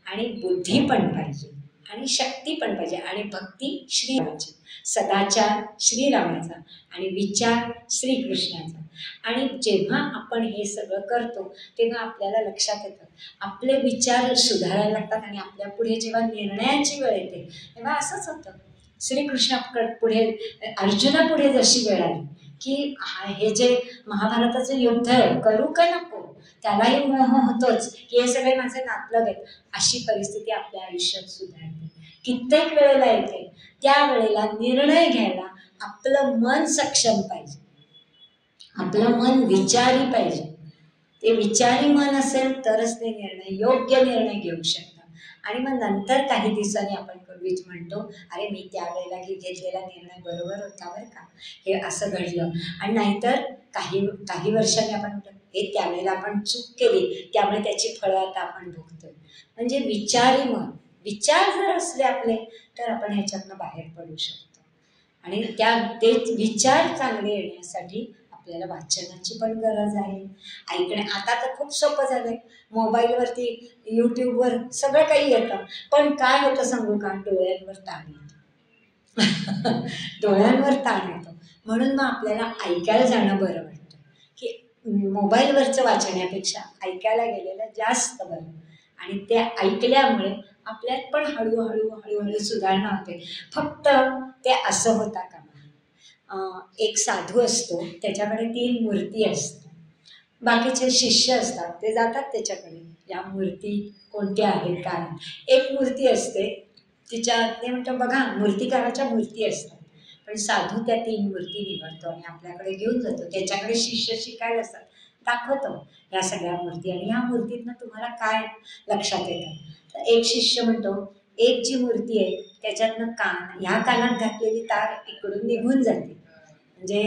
आणि बुद्धी पण पाहिजे, आणि शक्ती पण पाहिजे, आणि भक्ती श्रीरामाची, सदाचार श्रीरामाचा, आणि विचार श्रीकृष्णाचा. आणि जेव्हा आपण हे सगळं करतो तेव्हा आपल्याला लक्षात येतं आपले विचार सुधारायला लागतात आणि आपल्या पुढे जेव्हा निर्णयाची वेळ येते तेव्हा असंच होतं. श्रीकृष्ण पुढे अर्जुनापुढे जशी वेळ आली की हे जे महाभारताचं युद्ध आहे करू का नको, त्यालाही मोह होतोच की हे सगळे माझे नातलग आहेत, अशी परिस्थिती आपल्या आयुष्यात सुधारते, कित्येक वेळेला येते. त्यावेळेला निर्णय घ्यायला आपलं मन सक्षम पाहिजे, आपलं मन विचारी पाहिजे. ते विचारी मन असेल तरच ते योग्य निर्णय घेऊ शकतात. आणि मग नंतर काही दिवसांनी आपण कधीच म्हणतो अरे मी त्यावेळेला घेतलेला निर्णय बरोबर होता बरं का, हे असं घडलं. आणि नाहीतर काही वर्षांनी आपण म्हणतो हे त्यावेळेला आपण चूक केली त्यामुळे त्याची फळं आता आपण भोगतोय. म्हणजे विचारी मन, विचार जर असले आपले तर आपण ह्याच्यातनं बाहेर पडू शकतो. आणि ते विचार चांगले येण्यासाठी आपल्याला वाचनाची पण गरज आहे, ऐकणे. आता तर खूप सोपं झालं आहे, मोबाईलवरती यूट्यूबवर सगळं काही येतं. पण काय होतं सांगू का, डोळ्यांवर ताण येतो डोळ्यांवर ताण येतो. म्हणून मग आपल्याला ऐकायला जाणं बरं वाटतं की मोबाईलवरचं वाचण्यापेक्षा ऐकायला गेलेलं जास्त बरं. आणि ते ऐकल्यामुळे आपल्यात पण हळूहळू सुधारणा होते. फक्त ते असं होता कामा एक साधू असतो त्याच्याकडे 3 मूर्ती असतात, बाकीचे शिष्य असतात ते जातात त्याच्याकडे, या मूर्ती कोणत्या आहेत काय. एक मूर्ती असते तिच्या ते म्हणतो बघा मूर्तिकाराच्या मूर्ती असतात, पण साधू त्या 3 मूर्ती निवडतो आणि आपल्याकडे घेऊन जातो. त्याच्याकडे शिष्य शिकायला असतात, दाखवतो या सगळ्या मूर्ती आणि ह्या मूर्तीतनं तुम्हाला काय लक्षात येतं. तर एक शिष्य म्हणतो एक जी मूर्ती आहे त्याच्यातनं ह्या कानात घातलेली तार इकडून निघून जाते, म्हणजे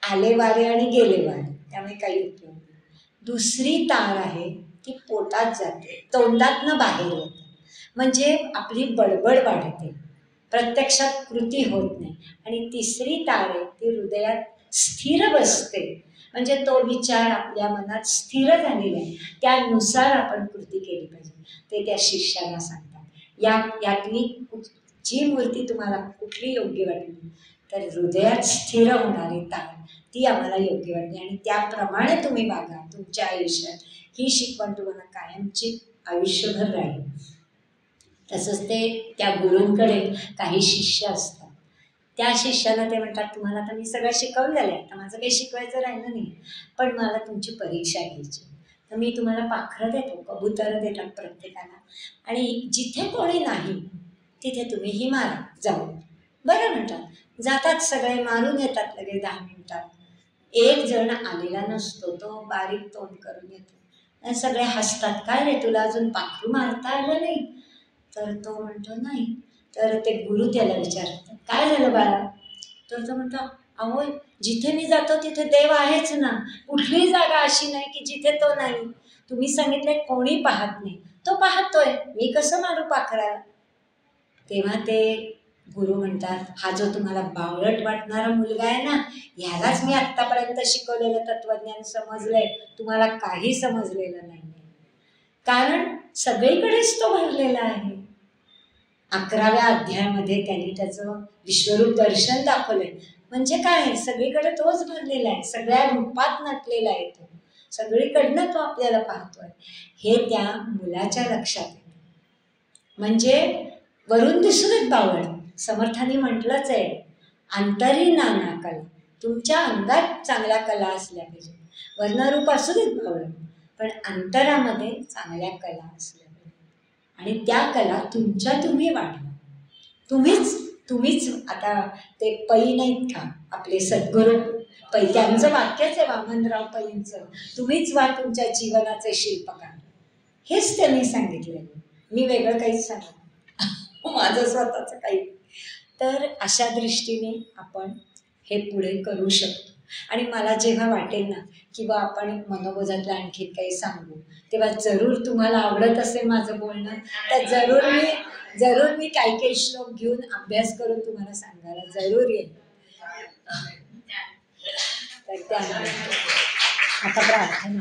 आले वारे आणि गेले वारे, त्यामुळे काही उपयोग नाही. दुसरी तार आहे ती पोटात जाते, तोंडातनं बाहेर येते, म्हणजे आपली बडबड वाढते, प्रत्यक्षात कृती होत नाही. आणि तिसरी तार आहे ती हृदयात स्थिर बसते, म्हणजे तो विचार आपल्या मनात स्थिर झालेला आहे, त्यानुसार आपण कृती केली पाहिजे. ते त्या शिष्याला सांगतात. यातली जी मूर्ती तुम्हाला कुठली योग्य वाटली तर हृदयात स्थिर होणारी तार ती आम्हाला योग्य वाटते आणि त्याप्रमाणे तुम्ही वागा तुमच्या आयुष्यात. ही शिकवण तुम्हाला कायमची आयुष्यभर राहील. तसंच ते त्या गुरूंकडे काही शिष्य असतात, त्या शिष्याला ते म्हणतात तुम्हाला आता मी सगळं शिकवून झालं आहे, आता माझं काही शिकवायचं राहिलं नाही, पण मला तुमची परीक्षा घ्यायची, तर मी तुम्हाला पाखरं देतो, कबुतरं देतात प्रत्येकाला, आणि जिथे कोणी नाही तिथे तुम्ही ही मारा जाऊन. बरं म्हणतात, जातात सगळे मारून येतात लगेच 10 मिनिटात. एक जण आलेला नसतो, तो बारीक तोंड करून येतो. सगळे हसतात, काय रे तुला अजून पाखरू मारता आलं नाही? तर तो म्हणतो नाही. तर ते गुरु त्याला विचारतात काय झालं बाळा? तर तो म्हणतो अहो जिथे मी जातो तिथे देव आहेच ना, कुठलीही जागा अशी नाही की जिथे तो नाही. तुम्ही सांगितले कोणी पाहत नाही, तो पाहतोय, मी कसं मारू पाखराला? तेव्हा ते गुरु म्हणतात हा जो तुम्हाला बावळट वाटणारा मुलगा आहे ना, ह्यालाच मी आत्तापर्यंत शिकवलेलं तत्वज्ञान समजलंय, तुम्हाला काही समजलेलं नाही. कारण सगळीकडेच तो भरलेला आहे. 11व्या अध्यायामध्ये त्यांनी त्याचं विश्वरूप दर्शन दाखवलंय. म्हणजे काय, सगळीकडे तोच भरलेला आहे, सगळ्या रूपात नटलेला आहे तो, सगळीकडनं तो आपल्याला पाहतोय, हे त्या मुलाच्या लक्षात येतं. म्हणजे वरून दिसूनच बावळ, समर्थांनी म्हटलंच आहे अंतरी नाना कला, तुमच्या अंगात चांगल्या कला असल्या पाहिजे, वर्णरूप असू देत बावळ, पण अंतरामध्ये चांगल्या कला असल्या पाहिजे. आणि त्या कला तुमच्या तुम्ही वाढवा, तुम्हीच आता ते पै नाहीत का आपले सद्गुरू पै, त्यांचं वाक्यच आहे वामनराव पैंचं, तुम्हीच व्हा तुमच्या जीवनाचे शिल्पकार. हेच त्यांनी सांगितलं, मी वेगळं काहीच सांगत माझं स्वतःचं काही. तर अशा दृष्टीने आपण हे पुढे करू शकतो. आणि मला जेव्हा वाटेल ना किंवा आपण मनोबोधातलं आणखी काही सांगू, तेव्हा जरूर तुम्हाला आवडत असेल माझं बोलणं, तर जरूर मी काही श्लोक घेऊन अभ्यास करून तुम्हाला सांगायला जरूर येईल. तर त्यामुळे आता प्रार्थना